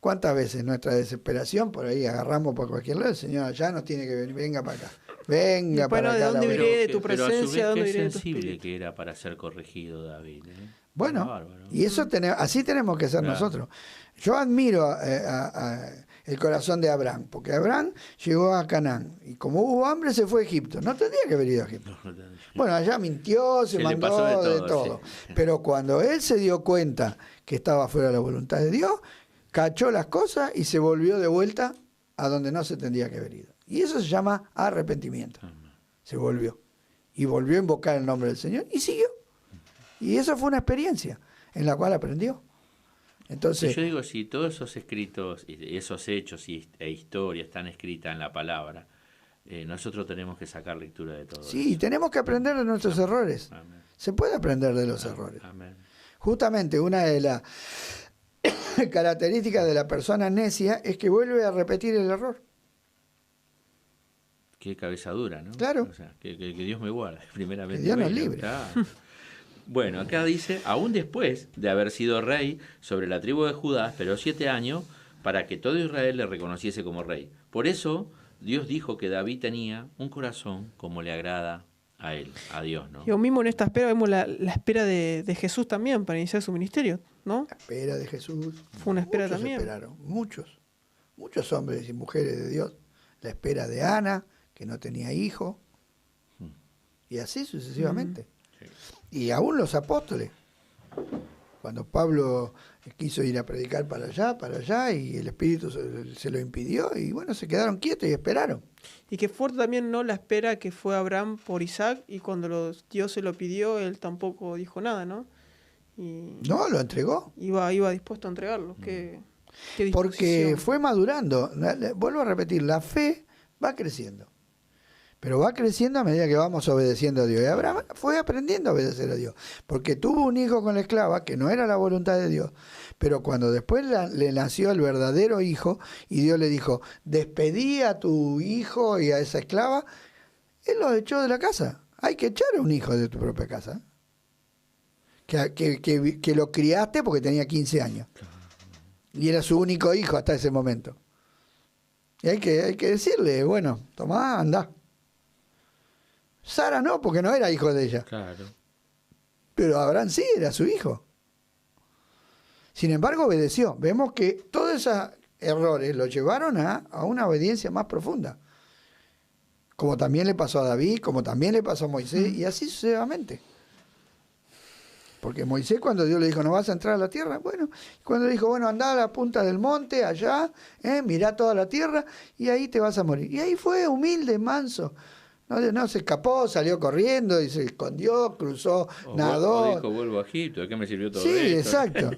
¿Cuántas veces nuestra desesperación por ahí agarramos por cualquier lado? El Señor allá nos tiene que venir, venga para acá, venga Después, para ¿de acá. dónde la iré? buena. de tu Pero a su presencia, vez ¿dónde qué iré de tu sensible espíritu? que era para ser corregido David. Bueno, Bárbaro. y eso así tenemos que ser Claro. nosotros. Yo admiro el corazón de Abraham, porque Abraham llegó a Canaán y como hubo hambre se fue a Egipto. No tendría que haber ido a Egipto. Bueno, allá mintió, se le mandó pasó de de todo. todo, sí. Pero cuando él se dio cuenta que estaba fuera de la voluntad de Dios, cachó las cosas y se volvió de vuelta a donde no se tendría que haber ido. Y eso se llama arrepentimiento. Se volvió. Y volvió a invocar el nombre del Señor y siguió. Y eso fue una experiencia en la cual aprendió. Entonces, Yo digo, si todos esos escritos, esos hechos e historias están escritas en la palabra, nosotros tenemos que sacar lectura de todo sí, eso. tenemos que aprender de nuestros errores. Amén. Se puede aprender de los errores. Amén. Justamente una de las características de la persona necia es que vuelve a repetir el error. Qué cabeza dura, ¿no? Claro. O sea, que Dios me guarde, primeramente. Que Dios nos Bueno, libre. claro. Bueno, acá dice, aún después de haber sido rey sobre la tribu de Judá, esperó 7 años para que todo Israel le reconociese como rey. Por eso, Dios dijo que David tenía un corazón como le agrada a él, a Dios, ¿no? Y aún mismo en esta espera vemos la espera de Jesús también para iniciar su ministerio, ¿no? La espera de Jesús. Fue una espera Muchos también. esperaron, muchos hombres y mujeres de Dios. La espera de Ana, que no tenía hijo, y así sucesivamente. Y aún los apóstoles. Cuando Pablo quiso ir a predicar para allá, y el Espíritu se lo impidió, y bueno, se quedaron quietos y esperaron. Y que fuerte también, ¿no? La espera que fue Abraham por Isaac, y cuando Dios se lo pidió, él tampoco dijo nada, ¿no? Y No, lo entregó. iba dispuesto a entregarlo. Qué Porque disposición. fue madurando. Vuelvo a repetir, la fe va creciendo. Pero va creciendo a medida que vamos obedeciendo a Dios. Y Abraham fue aprendiendo a obedecer a Dios. Porque tuvo un hijo con la esclava, que no era la voluntad de Dios. Pero cuando después le nació el verdadero hijo, y Dios le dijo, despedí a tu hijo y a esa esclava, él lo echó de la casa. Hay que echar a un hijo de tu propia casa. Que lo criaste porque tenía 15 años. Y era su único hijo hasta ese momento. Y hay que decirle, bueno, tomá, andá. Sara no, porque no era hijo de ella. Claro. Pero Abraham sí, era su hijo. Sin embargo, obedeció. Vemos que todos esos errores lo llevaron a una obediencia más profunda. Como también le pasó a David, como también le pasó a Moisés, y así sucesivamente. Porque Moisés, cuando Dios le dijo, no vas a entrar a la tierra, bueno, cuando le dijo, bueno, andá a la punta del monte, allá, mirá toda la tierra, y ahí te vas a morir. Y ahí fue humilde, manso. No se escapó, salió corriendo y se escondió, cruzó, nadó. Dijo, vuelvo a Egipto, ¿de qué me sirvió todo Sí, esto? exacto.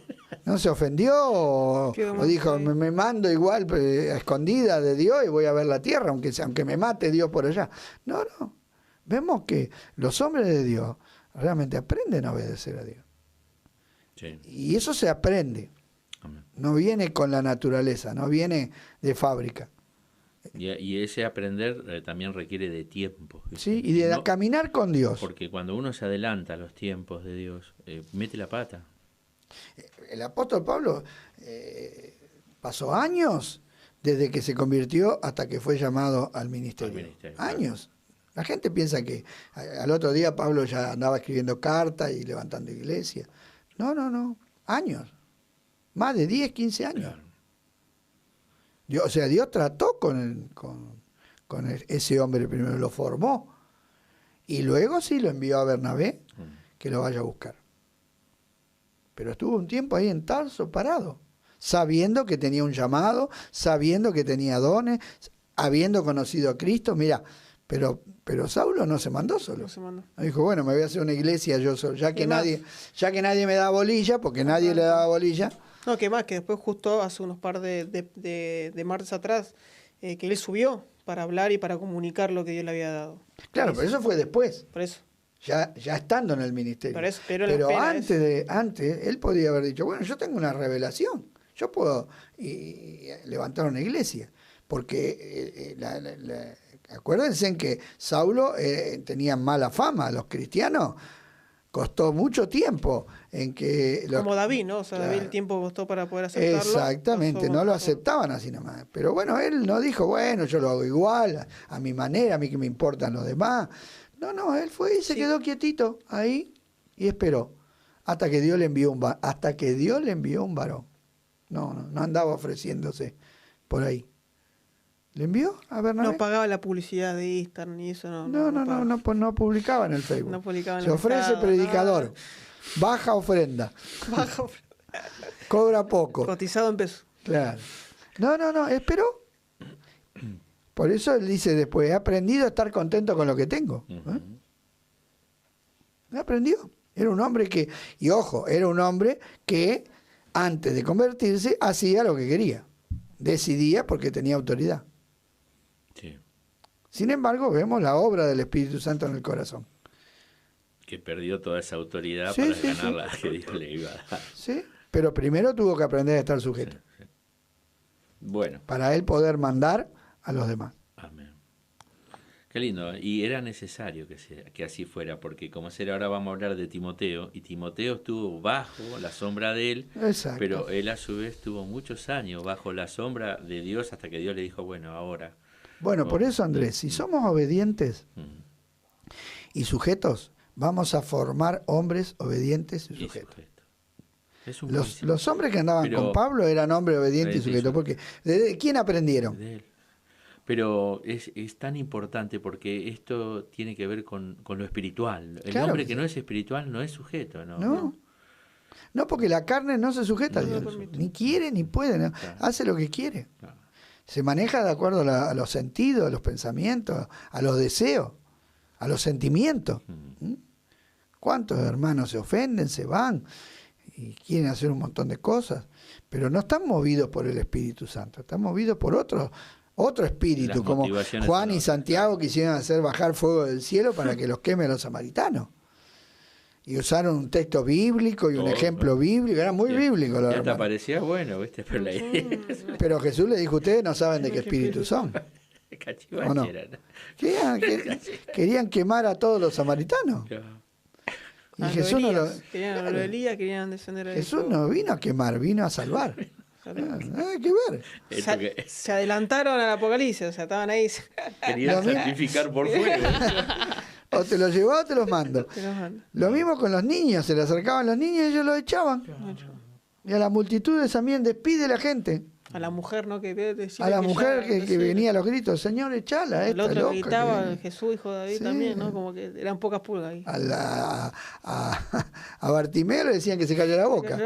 ¿No se ofendió o dijo, me mando igual a escondida de Dios y voy a ver la tierra, aunque me mate Dios por allá? No, no. Vemos que los hombres de Dios realmente aprenden a obedecer a Dios. Sí. Y eso se aprende. Amén. No viene con la naturaleza, no viene de fábrica. Y ese aprender también requiere de tiempo. ¿Viste? ¿Sí? Y de No, caminar con Dios. porque cuando uno se adelanta a los tiempos de Dios, mete la pata. El apóstol Pablo pasó años desde que se convirtió hasta que fue llamado al ministerio. Años. La gente piensa que al otro día Pablo ya andaba escribiendo cartas y levantando iglesia. No, no, no. Años. Más de 10, 15 años. Claro. Dios, o sea, Dios trató con ese hombre primero, lo formó. Y luego sí lo envió a Bernabé, que lo vaya a buscar. Pero estuvo un tiempo ahí en Tarso parado, sabiendo que tenía un llamado, sabiendo que tenía dones, habiendo conocido a Cristo. Mira, pero Saulo no se mandó solo. No se mandó. Dijo, bueno, me voy a hacer una iglesia yo solo, ya que nadie me da bolilla, porque nadie le daba bolilla. No, que más, que después justo hace unos par de martes atrás, que él subió para hablar y para comunicar lo que Dios le había dado. Claro, pero eso fue después. Por eso. Ya estando en el ministerio. Pero antes él podía haber dicho, bueno, yo tengo una revelación, yo puedo levantar una iglesia, porque acuérdense en que Saulo tenía mala fama, los cristianos costó mucho tiempo en que... Como David, ¿no? O sea, David el tiempo costó para poder aceptarlo. Exactamente, no lo aceptaban así nomás. Pero bueno, él no dijo, bueno, yo lo hago igual, a mi manera, a mí que me importan los demás. No, él fue y se quedó quietito ahí y esperó hasta que Dios le envió un varón. No andaba ofreciéndose por ahí. ¿Le envió a Bernabé? No pagaba la publicidad de Instagram ni eso. No publicaba en el Facebook. No publicaba en se el ofrece estado, predicador. Baja ofrenda. Cobra poco. Cotizado en pesos. Claro. No, esperó. Por eso él dice después, he aprendido a estar contento con lo que tengo. Aprendió. Era un hombre que, y ojo, era un hombre que antes de convertirse hacía lo que quería. Decidía porque tenía autoridad. Sí. Sin embargo, vemos la obra del Espíritu Santo en el corazón. Que perdió toda esa autoridad Sí, para ganar la que Dios le iba a dar. Sí, pero primero tuvo que aprender a estar sujeto. Sí. Bueno. Para él poder mandar a los demás. Amén. Qué lindo. Y era necesario que así fuera, porque como será, ahora vamos a hablar de Timoteo, y Timoteo estuvo bajo la sombra de él, Exacto. pero él a su vez estuvo muchos años bajo la sombra de Dios hasta que Dios le dijo, bueno, ahora. Bueno, por eso, Andrés, si somos obedientes y sujetos, vamos a formar hombres obedientes y sujetos. Es un Los hombres que andaban con Pablo eran hombres obedientes y sujetos, porque ¿de quién aprendieron? De él. Pero es tan importante porque esto tiene que ver con lo espiritual. El hombre que no es espiritual no es sujeto. No, porque la carne no se sujeta a Dios. Ni quiere ni puede. ¿no? Claro. Hace lo que quiere. Claro. Se maneja de acuerdo a los sentidos, a los pensamientos, a los deseos, a los sentimientos. ¿Cuántos hermanos se ofenden, se van y quieren hacer un montón de cosas? Pero no están movidos por el Espíritu Santo, están movidos por otro espíritu, Las como motivaciones Juan y son Santiago quisieron hacer bajar fuego del cielo para que los queme a los samaritanos. Y usaron un texto bíblico y un ejemplo bíblico, era muy bíblico. Ya te parecía bueno, ¿viste? Pero, pero Jesús le dijo, ustedes no saben de qué espíritu son. ¿O no? Querían quemar a todos los samaritanos. Y Jesús querían descender a Jesús no vino a quemar, vino a salvar. Hay que ver. Se adelantaron al Apocalipsis, o sea, estaban ahí. Querían santificar por fuego. O te los llevaba o te los mando. Lo mismo con los niños, se le acercaban los niños y ellos los echaban. Y a la multitud también despide la gente. A la mujer, ¿no? A la mujer que venía a los gritos, Señor, echala. El otro loca gritaba, Jesús, hijo de David, sí. También, ¿no? Como que eran pocas pulgas ahí. A Bartimeo le decían que se calla la boca.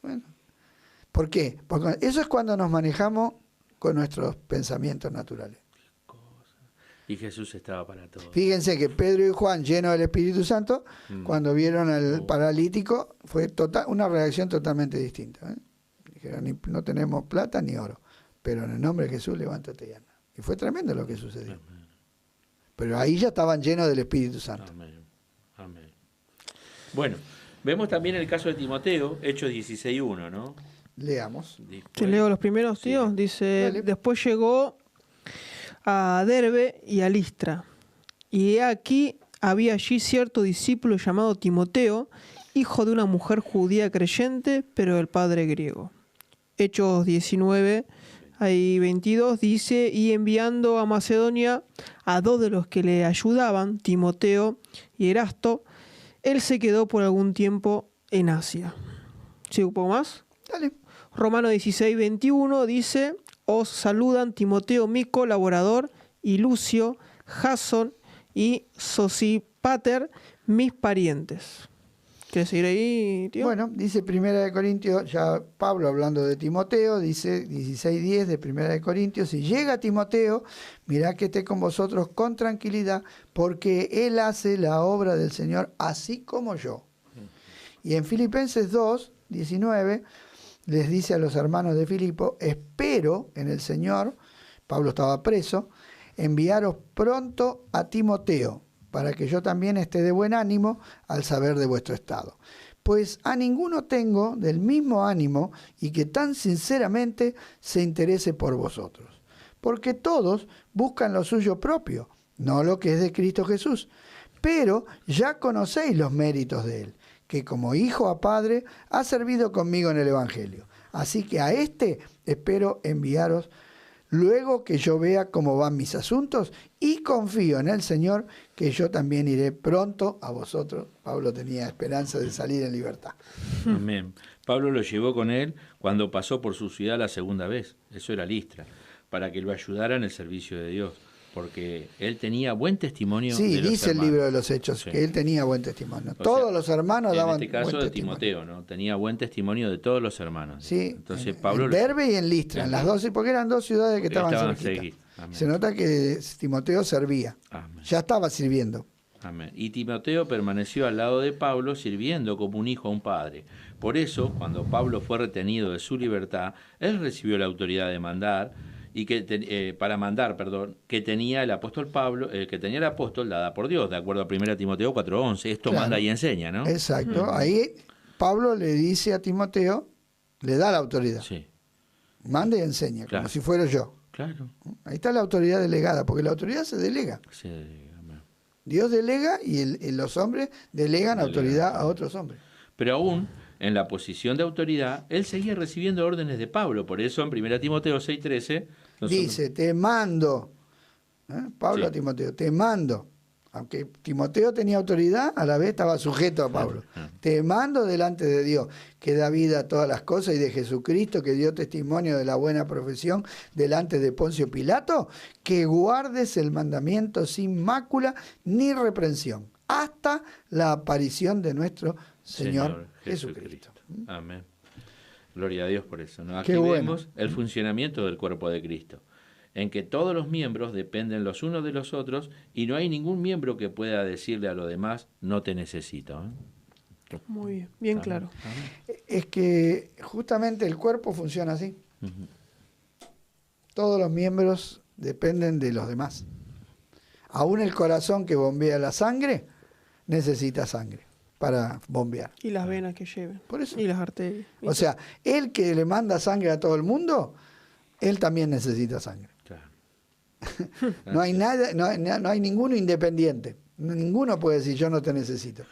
Bueno. ¿Por qué? Porque eso es cuando nos manejamos con nuestros pensamientos naturales. Y Jesús estaba para todo. Fíjense que Pedro y Juan, llenos del Espíritu Santo, cuando vieron al paralítico, fue una reacción totalmente distinta. Dijeron, no tenemos plata ni oro, pero en el nombre de Jesús levántate y anda. Y fue tremendo lo que sucedió. Amén. Pero ahí ya estaban llenos del Espíritu Santo. Amén. Amén. Bueno, vemos también el caso de Timoteo, Hechos 16:1, ¿no? Leamos. Te leo los primeros, tío. Sí. Dice, Dale. después llegó a Derbe y a Listra. Y he aquí había allí cierto discípulo llamado Timoteo, hijo de una mujer judía creyente, pero del padre griego. Hechos 19, ahí 22, dice, y enviando a Macedonia a 2 de los que le ayudaban, Timoteo y Erasto, él se quedó por algún tiempo en Asia. ¿Sigo un poco más? Dale. Romanos 16, 21 dice, os saludan Timoteo, mi colaborador, y Lucio, Jasón y Sosípater, mis parientes. ¿Quieres seguir ahí, tío? Bueno, dice Primera de Corintios, ya Pablo hablando de Timoteo, dice 16:10 de Primera de Corintios, si llega Timoteo, mirad que esté con vosotros con tranquilidad, porque él hace la obra del Señor así como yo. Y en Filipenses 2:19 les dice a los hermanos de Filipo, espero en el Señor, Pablo estaba preso, enviaros pronto a Timoteo, para que yo también esté de buen ánimo al saber de vuestro estado. Pues a ninguno tengo del mismo ánimo y que tan sinceramente se interese por vosotros. Porque todos buscan lo suyo propio, no lo que es de Cristo Jesús. Pero ya conocéis los méritos de él, que como hijo a padre ha servido conmigo en el Evangelio. Así que a este espero enviaros luego que yo vea cómo van mis asuntos y confío en el Señor que yo también iré pronto a vosotros. Pablo tenía esperanza de salir en libertad. Amén. Pablo lo llevó con él cuando pasó por su ciudad la segunda vez, eso era Listra, para que lo ayudara en el servicio de Dios, porque él tenía buen testimonio Sí, de los dice el hermanos. libro de los Hechos, Sí. que él tenía buen testimonio. O Todos sea, los hermanos daban en este caso buen de testimonio. Timoteo, ¿no? Tenía buen testimonio de todos los hermanos. Sí, Entonces en, Pablo en lo- Derbe y en Listra, en las dos, porque eran dos ciudades que estaban cerquita. cerquita. Amén. Se nota que Timoteo servía, Amén. ya estaba sirviendo. Amén. Y Timoteo permaneció al lado de Pablo sirviendo como un hijo a un padre. Por eso, cuando Pablo fue retenido de su libertad, él recibió la autoridad de mandar y para mandar, que tenía el apóstol Pablo, que tenía el apóstol dada por Dios, de acuerdo a 1 Timoteo 4:11. Esto Claro. manda y enseña, ¿no? Exacto. Ahí Pablo le dice a Timoteo, le da la autoridad. Sí, Manda y enseña, Claro. como si fuera yo. claro. Ahí está la autoridad delegada, porque la autoridad se delega. Sí, amén. Dios delega y los hombres delegan autoridad a otros hombres. Pero aún en la posición de autoridad, él seguía recibiendo órdenes de Pablo. Por eso en 1 Timoteo 6:13 Dice, te mando, Pablo Sí. a Timoteo, te mando. Aunque Timoteo tenía autoridad, a la vez estaba sujeto a Pablo. Te mando delante de Dios, que da vida a todas las cosas, y de Jesucristo, que dio testimonio de la buena profesión delante de Poncio Pilato, que guardes el mandamiento sin mácula ni reprensión, hasta la aparición de nuestro Señor Jesucristo. Amén. Gloria a Dios por eso, ¿no? Aquí Qué bueno. vemos el funcionamiento del cuerpo de Cristo, en que todos los miembros dependen los unos de los otros y no hay ningún miembro que pueda decirle a los demás, no te necesito. Muy bien, bien Amén. claro. Amén. Es que justamente el cuerpo funciona así. Ujú. Todos los miembros dependen de los demás. Aún el corazón que bombea la sangre necesita sangre para bombear. Y las venas que lleven. Por eso. Y las arterias. O sea, el que le manda sangre a todo el mundo, él también necesita sangre. Claro. No hay nada, no hay ninguno independiente. Ninguno puede decir yo no te necesito.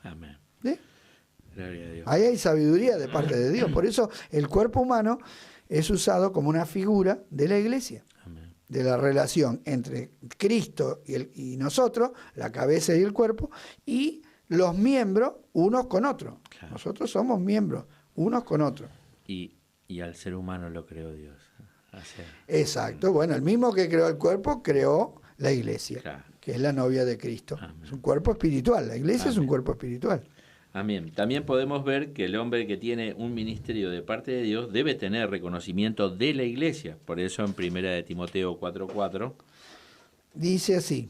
Amén. ¿Sí? Gloria a Dios. Ahí hay sabiduría de parte de Dios. Por eso el cuerpo humano es usado como una figura de la iglesia, Amén. de la relación entre Cristo y nosotros, la cabeza y el cuerpo, y los miembros unos con otros. Claro. Nosotros somos miembros unos con otros. Y al ser humano lo creó Dios. O sea, Exacto. Bueno, el mismo que creó el cuerpo creó la iglesia, claro. que es la novia de Cristo. Amén. Es un cuerpo espiritual. La iglesia es un Amén. cuerpo espiritual. Amén. También podemos ver que el hombre que tiene un ministerio de parte de Dios debe tener reconocimiento de la iglesia. Por eso en 1 Timoteo 4:4 dice así,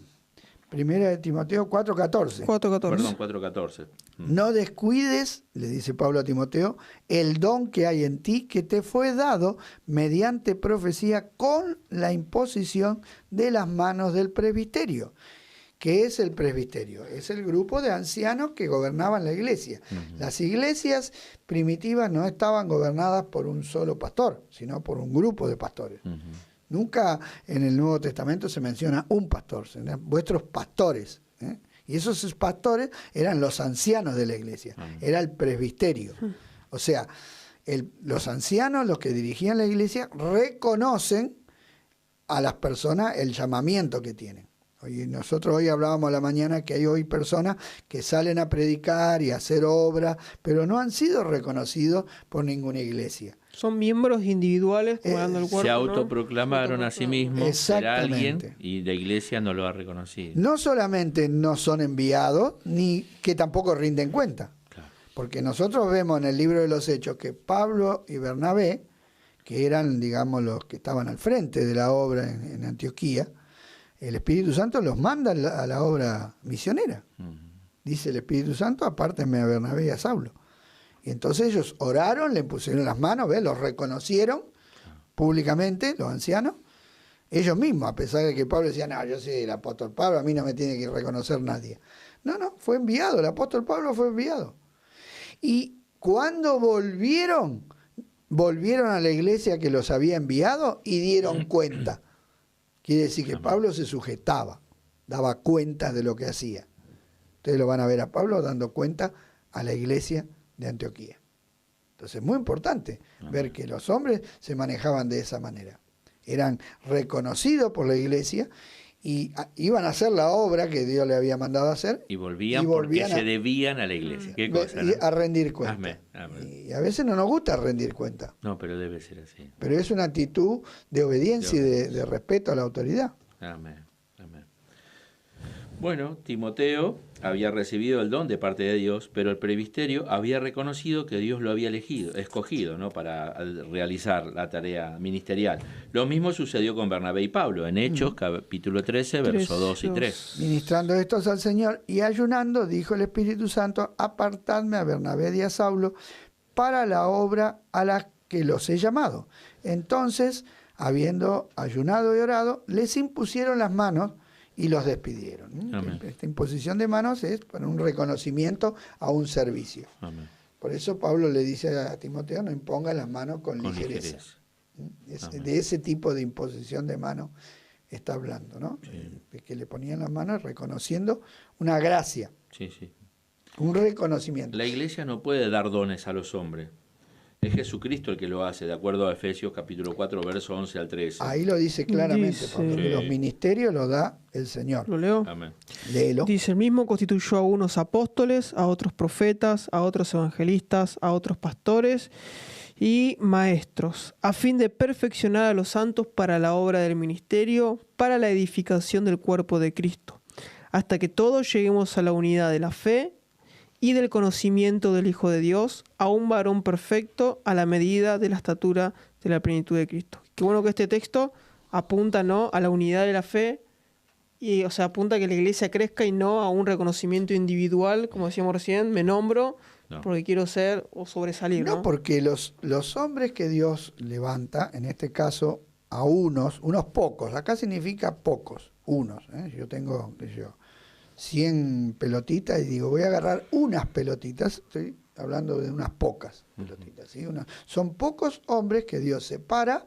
Primera de Timoteo 4:14. 4:14. Perdón, 4:14. No descuides, le dice Pablo a Timoteo, el don que hay en ti que te fue dado mediante profecía con la imposición de las manos del presbiterio. ¿Qué es el presbiterio? Es el grupo de ancianos que gobernaban la iglesia. Las iglesias primitivas no estaban gobernadas por un solo pastor, sino por un grupo de pastores. Nunca en el Nuevo Testamento se menciona un pastor, sino vuestros pastores. Y esos pastores eran los ancianos de la iglesia, era el presbiterio. O sea, los ancianos, los que dirigían la iglesia, reconocen a las personas el llamamiento que tienen. Nosotros hoy hablábamos a la mañana que hay hoy personas que salen a predicar y a hacer obras, pero no han sido reconocidos por ninguna iglesia. Son miembros individuales cuidando el cuerpo. Se autoproclamaron a sí mismos ser alguien Exactamente. y la iglesia no lo ha reconocido. No solamente no son enviados, ni que tampoco rinden cuenta. Claro. Porque nosotros vemos en el libro de los Hechos que Pablo y Bernabé, que eran, digamos, los que estaban al frente de la obra en Antioquía, el Espíritu Santo los manda a la obra misionera. Dice el Espíritu Santo, apártenme a Bernabé y a Saulo. Y entonces ellos oraron, le pusieron las manos, ¿ves? Los reconocieron públicamente, los ancianos, ellos mismos, a pesar de que Pablo decía, no, yo soy el apóstol Pablo, a mí no me tiene que reconocer nadie. No, fue enviado, el apóstol Pablo fue enviado. Y cuando volvieron a la iglesia que los había enviado y dieron cuenta. Quiere decir que Pablo se sujetaba, daba cuenta de lo que hacía. Ustedes lo van a ver a Pablo dando cuenta a la iglesia de Antioquía. Entonces es muy importante ver que los hombres se manejaban de esa manera. Eran reconocidos por la iglesia y iban a hacer la obra que Dios le había mandado a hacer. Y volvían porque se debían a la iglesia. ¿Qué cosa, no? A rendir cuenta. Amén, amén. Y a veces no nos gusta rendir cuenta. No, pero debe ser así. Pero es una actitud de obediencia y de respeto a la autoridad. Amén, amén. Bueno, Timoteo había recibido el don de parte de Dios, pero el presbiterio había reconocido que Dios lo había escogido, ¿no? Para realizar la tarea ministerial. Lo mismo sucedió con Bernabé y Pablo, en Hechos, capítulo 13, versos 2 y 3. Ministrando estos al Señor y ayunando, dijo el Espíritu Santo, apartadme a Bernabé y a Saulo para la obra a la que los he llamado. Entonces, habiendo ayunado y orado, les impusieron las manos y los despidieron. Amén. Esta imposición de manos es para un reconocimiento a un servicio. Amén. Por eso Pablo le dice a Timoteo, no imponga las manos con ligereza. De ese tipo de imposición de manos está hablando, ¿no? Sí. De que le ponían las manos reconociendo una gracia, Sí, sí. un reconocimiento. La iglesia no puede dar dones a los hombres. Es Jesucristo el que lo hace, de acuerdo a Efesios capítulo 4, verso 11 al 13. Ahí lo dice claramente, Dice- Pablo, que Sí. los ministerios los da el Señor. ¿Lo leo? Amén. Léelo. Dice, el mismo constituyó a unos apóstoles, a otros profetas, a otros evangelistas, a otros pastores y maestros, a fin de perfeccionar a los santos para la obra del ministerio, para la edificación del cuerpo de Cristo, hasta que todos lleguemos a la unidad de la fe y del conocimiento del Hijo de Dios, a un varón perfecto a la medida de la estatura de la plenitud de Cristo. Qué bueno que este texto apunta, ¿no?, a la unidad de la fe, y, o sea, apunta a que la iglesia crezca y no a un reconocimiento individual, como decíamos recién, me nombro No. porque quiero ser o sobresalir, ¿no? No, porque los hombres que Dios levanta, en este caso a unos pocos, acá significa pocos, unos. Yo tengo, qué sé yo, 100 pelotitas y digo, voy a agarrar unas pelotitas, estoy hablando de unas pocas pelotitas, ¿sí? Son pocos hombres que Dios separa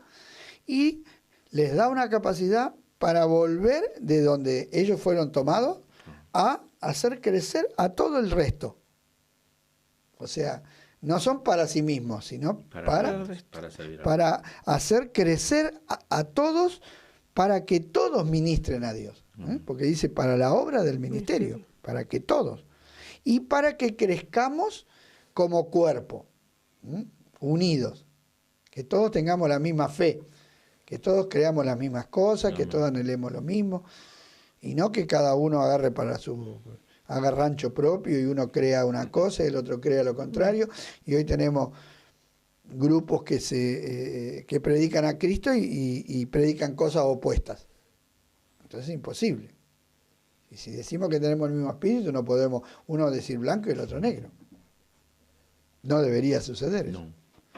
y les da una capacidad para volver de donde ellos fueron tomados a hacer crecer a todo el resto. O sea, no son para sí mismos, sino Para servir a para hacer crecer a todos, para que todos ministren a Dios. Porque dice para la obra del ministerio, para que todos. Y para que crezcamos como cuerpo, unidos. Que todos tengamos la misma fe, que todos creamos las mismas cosas, que todos anhelemos lo mismo. Y no que cada uno agarre haga rancho propio y uno crea una cosa y el otro crea lo contrario. Y hoy tenemos grupos que predican a Cristo y predican cosas opuestas. Entonces es imposible. Y si decimos que tenemos el mismo espíritu, no podemos uno decir blanco y el otro negro. No debería suceder eso. No.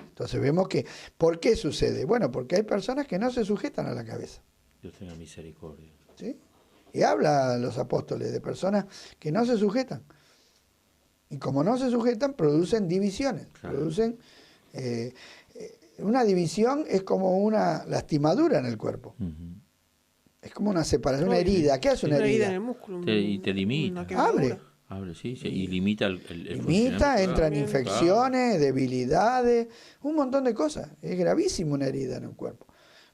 Entonces vemos que, ¿por qué sucede? Bueno, porque hay personas que no se sujetan a la cabeza. Dios tenga misericordia. ¿Sí? Y habla los apóstoles de personas que no se sujetan. Y como no se sujetan, producen divisiones. Claro. Producen una división es como una lastimadura en el cuerpo. Ujú. Es como una separación, una No, herida. ¿Qué hace una Una herida herida? en el músculo. Y te limita. una quemadura. Abre. Abre, sí, sí, y limita el Limita, funcionamiento. entran Claro. infecciones, debilidades, un montón de cosas. Es gravísimo una herida en el cuerpo.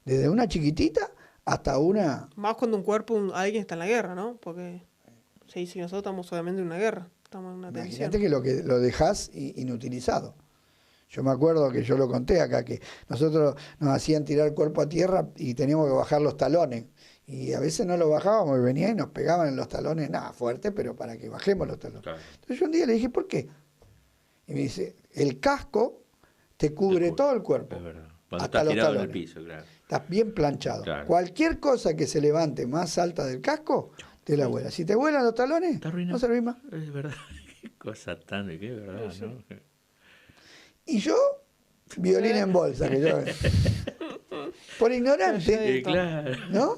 Desde una chiquitita hasta una... Más cuando un cuerpo, alguien está en la guerra, ¿no? Porque se dice que nosotros estamos obviamente en una guerra, estamos en una tensión. Imagínate que lo dejás inutilizado. Yo me acuerdo que yo lo conté acá, que nosotros nos hacían tirar el cuerpo a tierra y teníamos que bajar los talones. Y a veces no lo bajábamos y venía y nos pegaban en los talones, nada fuerte, pero para que bajemos los talones. Claro. Entonces yo un día le dije, ¿por qué? Y me dice, el casco te cubre todo el cuerpo. Es verdad. Cuando hasta estás los tirado en el talones. piso, claro. Estás bien planchado. Claro. Cualquier cosa que se levante más alta del casco, te la vuela. Si te vuelan los talones, Está arruinado. no servís más. Es verdad. Qué cosa tan, qué verdad, ¿no? Y yo, violín en bolsa, que yo... Por ignorante, Claro. ¿no?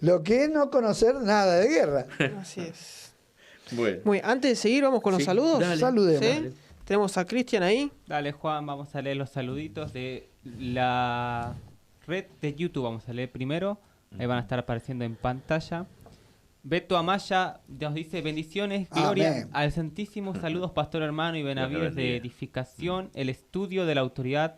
Lo que es no conocer nada de guerra. Así es. Bueno. Muy bien, antes de seguir, vamos con los Sí, saludos. dale. Saludemos. ¿Sí? Tenemos a Cristian ahí. Dale, Juan, vamos a leer los saluditos de la red de YouTube. Vamos a leer primero. Ahí van a estar apareciendo en pantalla. Beto Amaya nos dice: bendiciones, gloria Amén. al Santísimo. Saludos, pastor hermano y Benavides de bendiga. Edificación. El estudio de la autoridad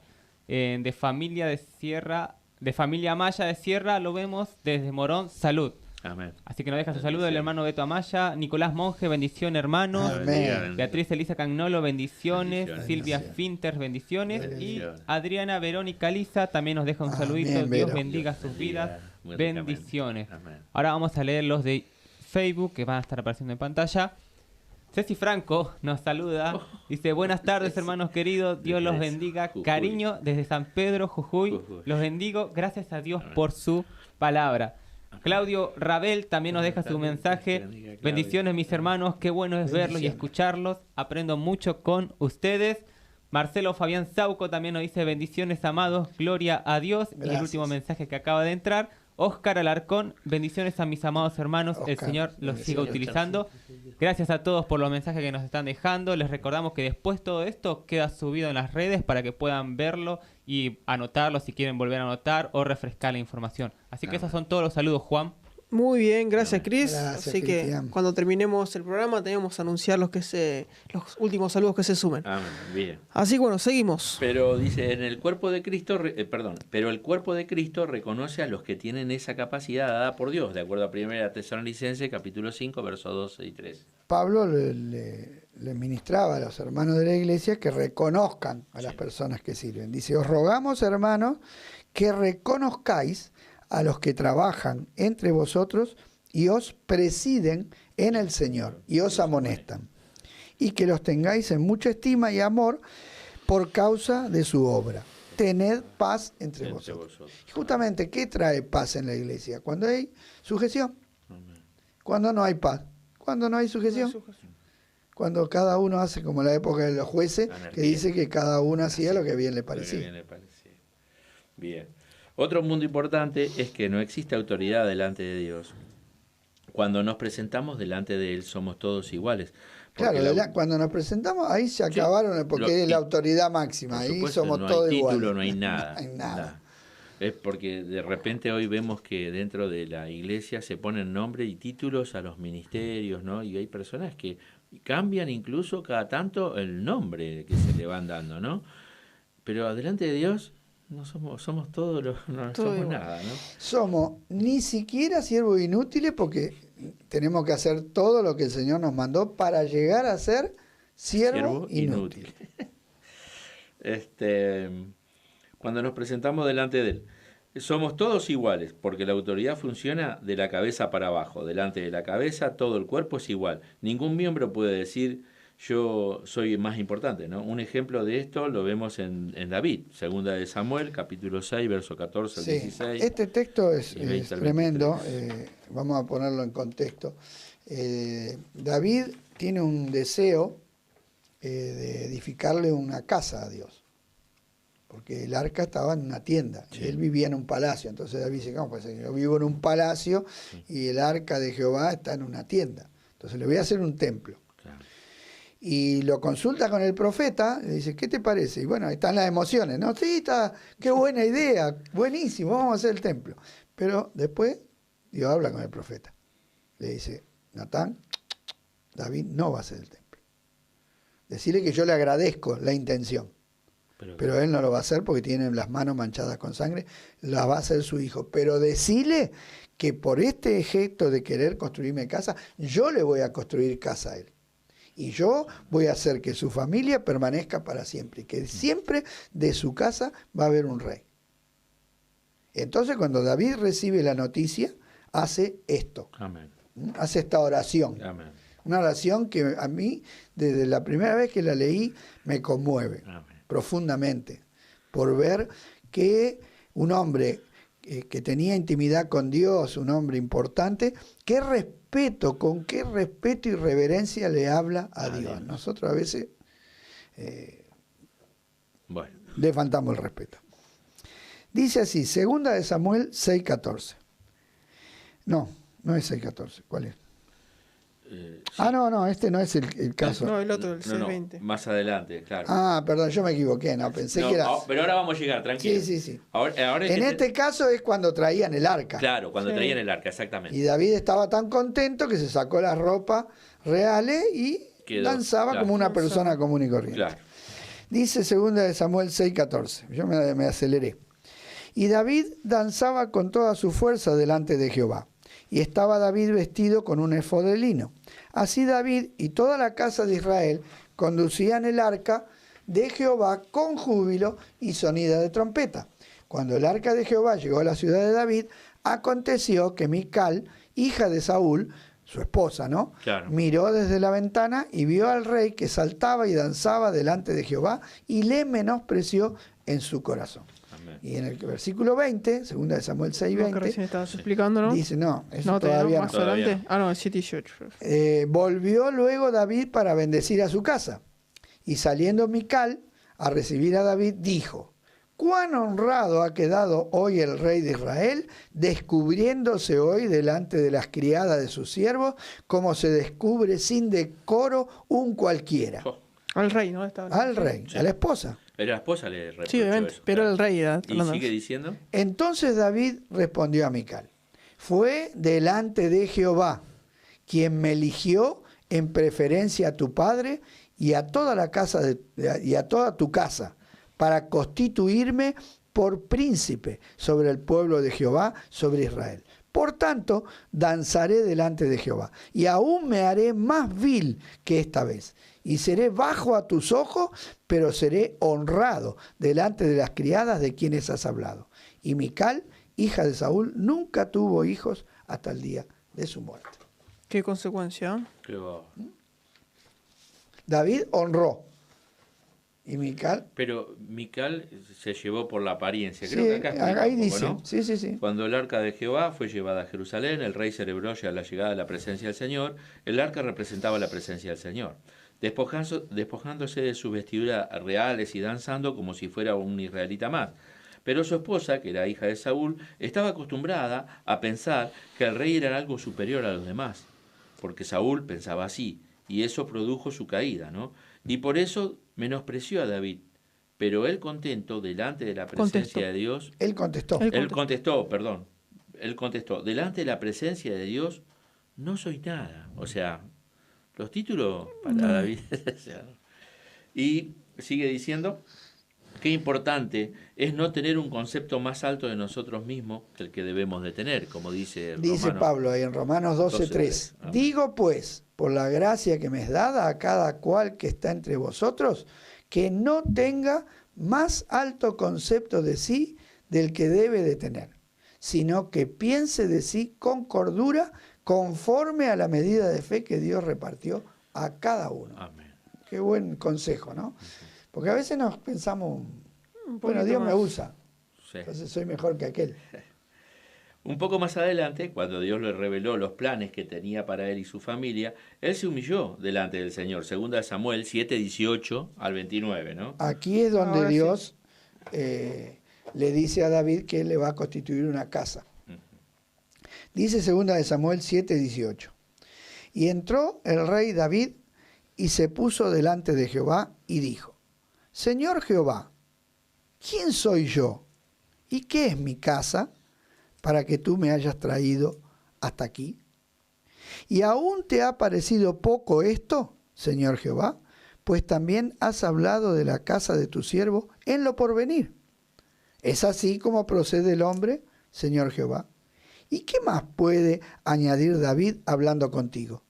de familia de Sierra, de familia Amaya de Sierra, lo vemos desde Morón. Salud. Amén. Así que nos deja su saludo el hermano Beto Amaya. Nicolás Monge, bendición, hermano. Amén. Beatriz Elisa Cagnolo, bendiciones. Bendiciones. Silvia Bendiciones. Finter, bendiciones. Bendiciones. Y Adriana Verónica Lisa también nos deja un Amén, saludito. Dios Vero. bendiga Dios sus bendiga vidas. muy ricamente. Bendiciones. Amén. Ahora vamos a leer los de Facebook que van a estar apareciendo en pantalla. Ceci Franco nos saluda. Dice: buenas tardes, hermanos queridos. Dios los bendiga. Jujuy. Cariño desde San Pedro, Jujuy. Jujuy. Los bendigo. Gracias a Dios Amén. por su palabra. Claudio Rabel también nos deja su mensaje. Bendiga, Claudio. Bendiciones, mis hermanos. Qué bueno es verlos y Bendiciones. escucharlos. Aprendo mucho con ustedes. Marcelo Fabián Sauco también nos dice: bendiciones, amados. Gloria a Dios. Y el Gracias. último mensaje que acaba de entrar: Óscar Alarcón, bendiciones a mis amados hermanos. El Óscar, Señor los siga bendiciones. utilizando. Gracias a todos por los mensajes que nos están dejando. Les recordamos que después todo esto queda subido en las redes para que puedan verlo y anotarlo si quieren volver a anotar o refrescar la información. Así que esos son todos los saludos, Juan. Muy bien, gracias Cris. Gracias, Así que Cristian. cuando terminemos el programa tenemos que anunciar los últimos saludos que se sumen. Amén. Bien. Así que bueno, seguimos. Pero dice, en el cuerpo de Cristo, pero el cuerpo de Cristo reconoce a los que tienen esa capacidad dada por Dios, de acuerdo a 1 Tesalonicenses, capítulo 5, versos 12 y 13. Pablo le ministraba a los hermanos de la iglesia que reconozcan a las personas que sirven. Dice, os rogamos, hermanos, que reconozcáis a los que trabajan entre vosotros y os presiden en el Señor y os amonestan, y que los tengáis en mucha estima y amor por causa de su obra. Tened paz entre vosotros. Y justamente, ¿qué trae paz en la iglesia? Cuando hay sujeción. Amén. Cuando no hay paz. Cuando no hay sujeción. Cuando cada uno hace como la época de los jueces, Anarquía. que dice que cada uno hacía lo que bien le Lo que parecía. bien le parecía. Bien. Otro punto importante es que no existe autoridad delante de Dios. Cuando nos presentamos delante de Él somos todos iguales. Porque Claro, cuando nos presentamos, ahí se acabaron, porque es la autoridad máxima, por ahí supuesto, somos no todos hay título, iguales. no hay nada. No hay nada. Es porque de repente hoy vemos que dentro de la iglesia se ponen nombre y títulos a los ministerios, ¿no? Y hay personas que cambian incluso cada tanto el nombre que se le van dando, ¿no? Pero delante de Dios no somos todos no Todo somos igual. nada, ¿no? Somos ni siquiera siervos inútiles porque tenemos que hacer todo lo que el Señor nos mandó para llegar a ser siervo inútil. Cuando nos presentamos delante de Él, somos todos iguales, porque la autoridad funciona de la cabeza para abajo. Delante de la cabeza todo el cuerpo es igual. Ningún miembro puede decir, yo soy más importante, ¿no? Un ejemplo de esto lo vemos en David, segunda de Samuel, capítulo 6, verso 14 al 16. Este texto es 20 al tremendo, 23. vamos a ponerlo en contexto. David tiene un deseo de edificarle una casa a Dios, porque el arca estaba en una tienda, Sí. y él vivía en un palacio. Entonces David dice, ¿cómo puede ser? Yo vivo en un palacio y el arca de Jehová está en una tienda. Entonces le voy a hacer un templo. Claro. Y lo consulta con el profeta, le dice, ¿qué te parece? Y bueno, ahí están las emociones, ¿no? Sí, está, qué buena idea, buenísimo, vamos a hacer el templo. Pero después Dios habla con el profeta. Le dice, Natán, David no va a hacer el templo. Decirle que yo le agradezco la intención, pero él no lo va a hacer porque tiene las manos manchadas con sangre, la va a hacer su hijo. Pero decirle que por este gesto de querer construirme casa, yo le voy a construir casa a él. Y yo voy a hacer que su familia permanezca para siempre. Y que siempre de su casa va a haber un rey. Entonces cuando David recibe la noticia, hace esto. Amén. Hace esta oración. Amén. Una oración que a mí, desde la primera vez que la leí, me conmueve Amén. profundamente. Por ver que un hombre que tenía intimidad con Dios, un hombre importante, con qué respeto y reverencia le habla a Dios. Nosotros a veces Bueno, le faltamos el respeto. Dice así, segunda de Samuel 6:14. No es 6:14. ¿Cuál es? sí. No, este no es el caso. No, el otro, el No, 620. más adelante, claro. Perdón, yo me equivoqué, pensé No, que era... pero ahora vamos a llegar, tranquilo. Sí. Ahora En este caso es cuando traían el arca. Claro, cuando Sí. traían el arca, exactamente. Y David estaba tan contento que se sacó las ropas reales y Quedó, danzaba claro. como una persona común y corriente. Claro. Dice segunda de Samuel 6:14. Yo me aceleré. Y David danzaba con toda su fuerza delante de Jehová. Y estaba David vestido con un efod de lino. Así David y toda la casa de Israel conducían el arca de Jehová con júbilo y sonido de trompeta. Cuando el arca de Jehová llegó a la ciudad de David, aconteció que Mical, hija de Saúl, su esposa, ¿no? Claro. Miró desde la ventana y vio al rey que saltaba y danzaba delante de Jehová y le menospreció en su corazón. Amén. Y en el versículo 20, segunda de Samuel Lo que 6:20, recién estabas explicando, ¿no? dice, no, eso No, todavía más no. Todavía adelante. no. No, el 7:18. Volvió luego David para bendecir a su casa. Y saliendo Mical a recibir a David, dijo, cuán honrado ha quedado hoy el rey de Israel, descubriéndose hoy delante de las criadas de sus siervos, como se descubre sin decoro un cualquiera. Oh, Al rey, ¿no? Estaba... Al rey, Sí. a la esposa. pero la esposa le reprochó Sí, obviamente. eso, Pero claro. el rey era. ¿Y sigue diciendo? Entonces David respondió a Mical, fue delante de Jehová, quien me eligió en preferencia a tu padre y a toda la casa y a toda tu casa, para constituirme por príncipe sobre el pueblo de Jehová, sobre Israel. Por tanto, danzaré delante de Jehová, y aún me haré más vil que esta vez, y seré bajo a tus ojos, pero seré honrado delante de las criadas de quienes has hablado. Y Mical, hija de Saúl, nunca tuvo hijos hasta el día de su muerte. ¿Qué consecuencia? Creo. David honró. Y Mical, Pero Mical se llevó por la apariencia. sí, Creo que acá explica ahí un poco, dice, ¿no? sí. Cuando el arca de Jehová fue llevada a Jerusalén, el rey celebró ya la llegada de la presencia del Señor. El arca representaba la presencia del Señor. Despojándose de sus vestiduras reales y danzando como si fuera un israelita más. Pero su esposa, que era hija de Saúl, estaba acostumbrada a pensar que el rey era algo superior a los demás, porque Saúl pensaba así, y eso produjo su caída, ¿no? Y por eso menospreció a David. Pero él contento delante de la presencia Contestó. de Dios, Él contestó. Él él contestó, delante de la presencia de Dios no soy nada. O sea, los títulos para David. O sea, y sigue diciendo, qué importante es no tener un concepto más alto de nosotros mismos que el que debemos de tener, como dice Dice Romanos. Pablo ahí en Romanos 12:3. Amén. Digo pues, por la gracia que me es dada a cada cual que está entre vosotros, que no tenga más alto concepto de sí del que debe de tener, sino que piense de sí con cordura, conforme a la medida de fe que Dios repartió a cada uno. Amén. Qué buen consejo, ¿no? Porque a veces nos pensamos, Un bueno, poquito Dios me más. usa, Sí. entonces soy mejor que aquel. Un poco más adelante, cuando Dios le reveló los planes que tenía para él y su familia, él se humilló delante del Señor. Segunda de Samuel 7, 18 al 29, ¿no? Aquí es donde Ahora sí. Dios le dice a David que él le va a constituir una casa. Dice segunda de Samuel 7, 18. Y entró el rey David y se puso delante de Jehová y dijo, Señor Jehová, ¿quién soy yo? ¿Y qué es mi casa para que tú me hayas traído hasta aquí? ¿Y aún te ha parecido poco esto, Señor Jehová? Pues también has hablado de la casa de tu siervo en lo porvenir. ¿Es así como procede el hombre, Señor Jehová? ¿Y qué más puede añadir David hablando contigo?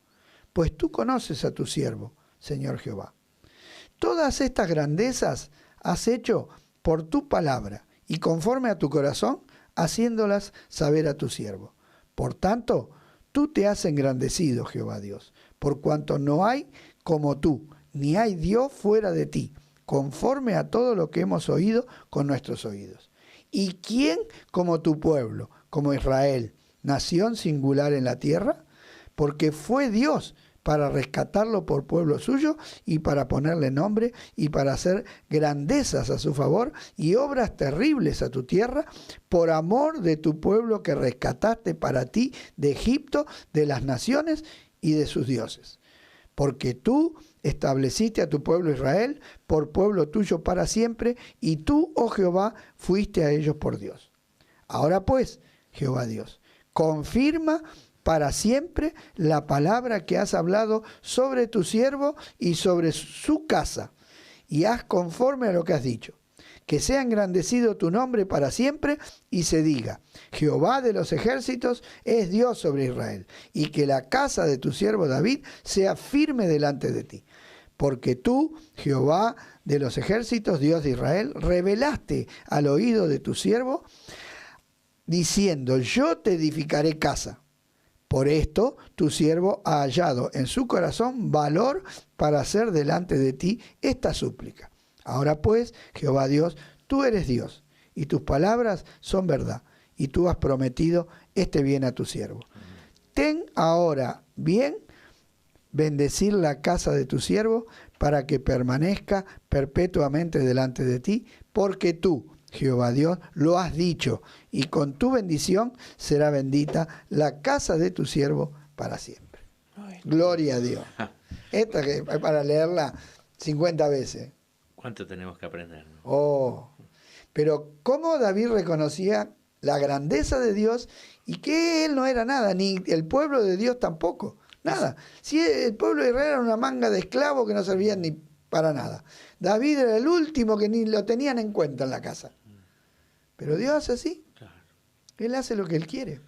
Pues tú conoces a tu siervo, Señor Jehová. Todas estas grandezas has hecho por tu palabra y conforme a tu corazón, haciéndolas saber a tu siervo. Por tanto, tú te has engrandecido, Jehová Dios, por cuanto no hay como tú, ni hay Dios fuera de ti, conforme a todo lo que hemos oído con nuestros oídos. ¿Y quién como tu pueblo, como Israel, nación singular en la tierra? Porque fue Dios para rescatarlo por pueblo suyo y para ponerle nombre y para hacer grandezas a su favor y obras terribles a tu tierra, por amor de tu pueblo que rescataste para ti de Egipto, de las naciones y de sus dioses. Porque tú estableciste a tu pueblo Israel por pueblo tuyo para siempre, y tú, oh Jehová, fuiste a ellos por Dios. Ahora pues, Jehová Dios, confirma para siempre la palabra que has hablado sobre tu siervo y sobre su casa, y haz conforme a lo que has dicho. Que sea engrandecido tu nombre para siempre, y se diga, Jehová de los ejércitos es Dios sobre Israel, y que la casa de tu siervo David sea firme delante de ti. Porque tú, Jehová de los ejércitos, Dios de Israel, revelaste al oído de tu siervo, diciendo, yo te edificaré casa. Por esto tu siervo ha hallado en su corazón valor para hacer delante de ti esta súplica. Ahora pues, Jehová Dios, tú eres Dios, y tus palabras son verdad, y tú has prometido este bien a tu siervo. Ten ahora bien bendecir la casa de tu siervo, para que permanezca perpetuamente delante de ti, porque tú, Jehová Dios, lo has dicho, y con tu bendición será bendita la casa de tu siervo para siempre. Ay, Gloria a Dios. Esta que es para leerla 50 veces. ¿Cuánto tenemos que aprender, no? Oh, pero cómo David reconocía la grandeza de Dios y que él no era nada, ni el pueblo de Dios tampoco, nada. Si el pueblo de Israel era una manga de esclavos que no servían ni para nada. David era el último que ni lo tenían en cuenta en la casa. Pero Dios hace así. Claro. Él hace lo que Él quiere.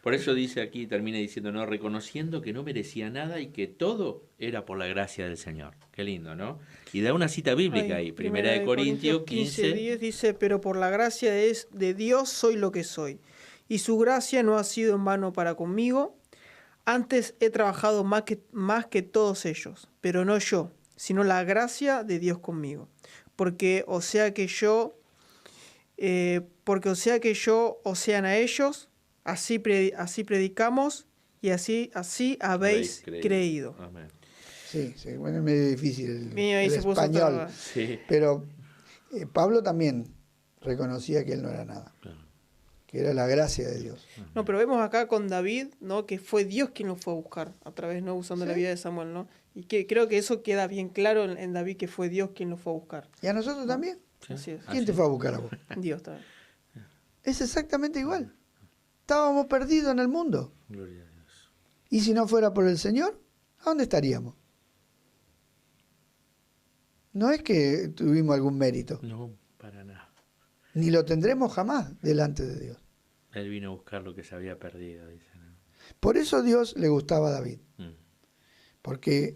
Por eso dice aquí, termina diciendo, no, reconociendo que no merecía nada y que todo era por la gracia del Señor. Qué lindo, ¿no? Y da una cita bíblica ahí, Primera de Corintios 15. 10 dice, pero por la gracia de Dios soy lo que soy, y su gracia no ha sido en vano para conmigo. Antes he trabajado más que todos ellos, pero no yo, sino la gracia de Dios conmigo. Porque o sea que yo, o sean a ellos, así predicamos y así habéis creído. Amén. Sí, bueno, es medio difícil Mío, ahí el se puso español. otra- Sí. Pero Pablo también reconocía que él no era nada, Claro. que era la gracia de Dios. No, pero vemos acá con David, ¿no? Que fue Dios quien lo fue a buscar, a través, ¿no? Usando Sí. la vida de Samuel, ¿no? Y que creo que eso queda bien claro en David, que fue Dios quien lo fue a buscar. ¿Y a nosotros también? Sí. Así es. ¿Quién te fue a buscar a vos? Dios también. Es exactamente igual. Estábamos perdidos en el mundo. Gloria a Dios. Y si no fuera por el Señor, ¿a dónde estaríamos? No es que tuvimos algún mérito, No, para nada. ni lo tendremos jamás delante de Dios. Él vino a buscar lo que se había perdido, dice, ¿no? Por eso Dios le gustaba a David. Mm. Porque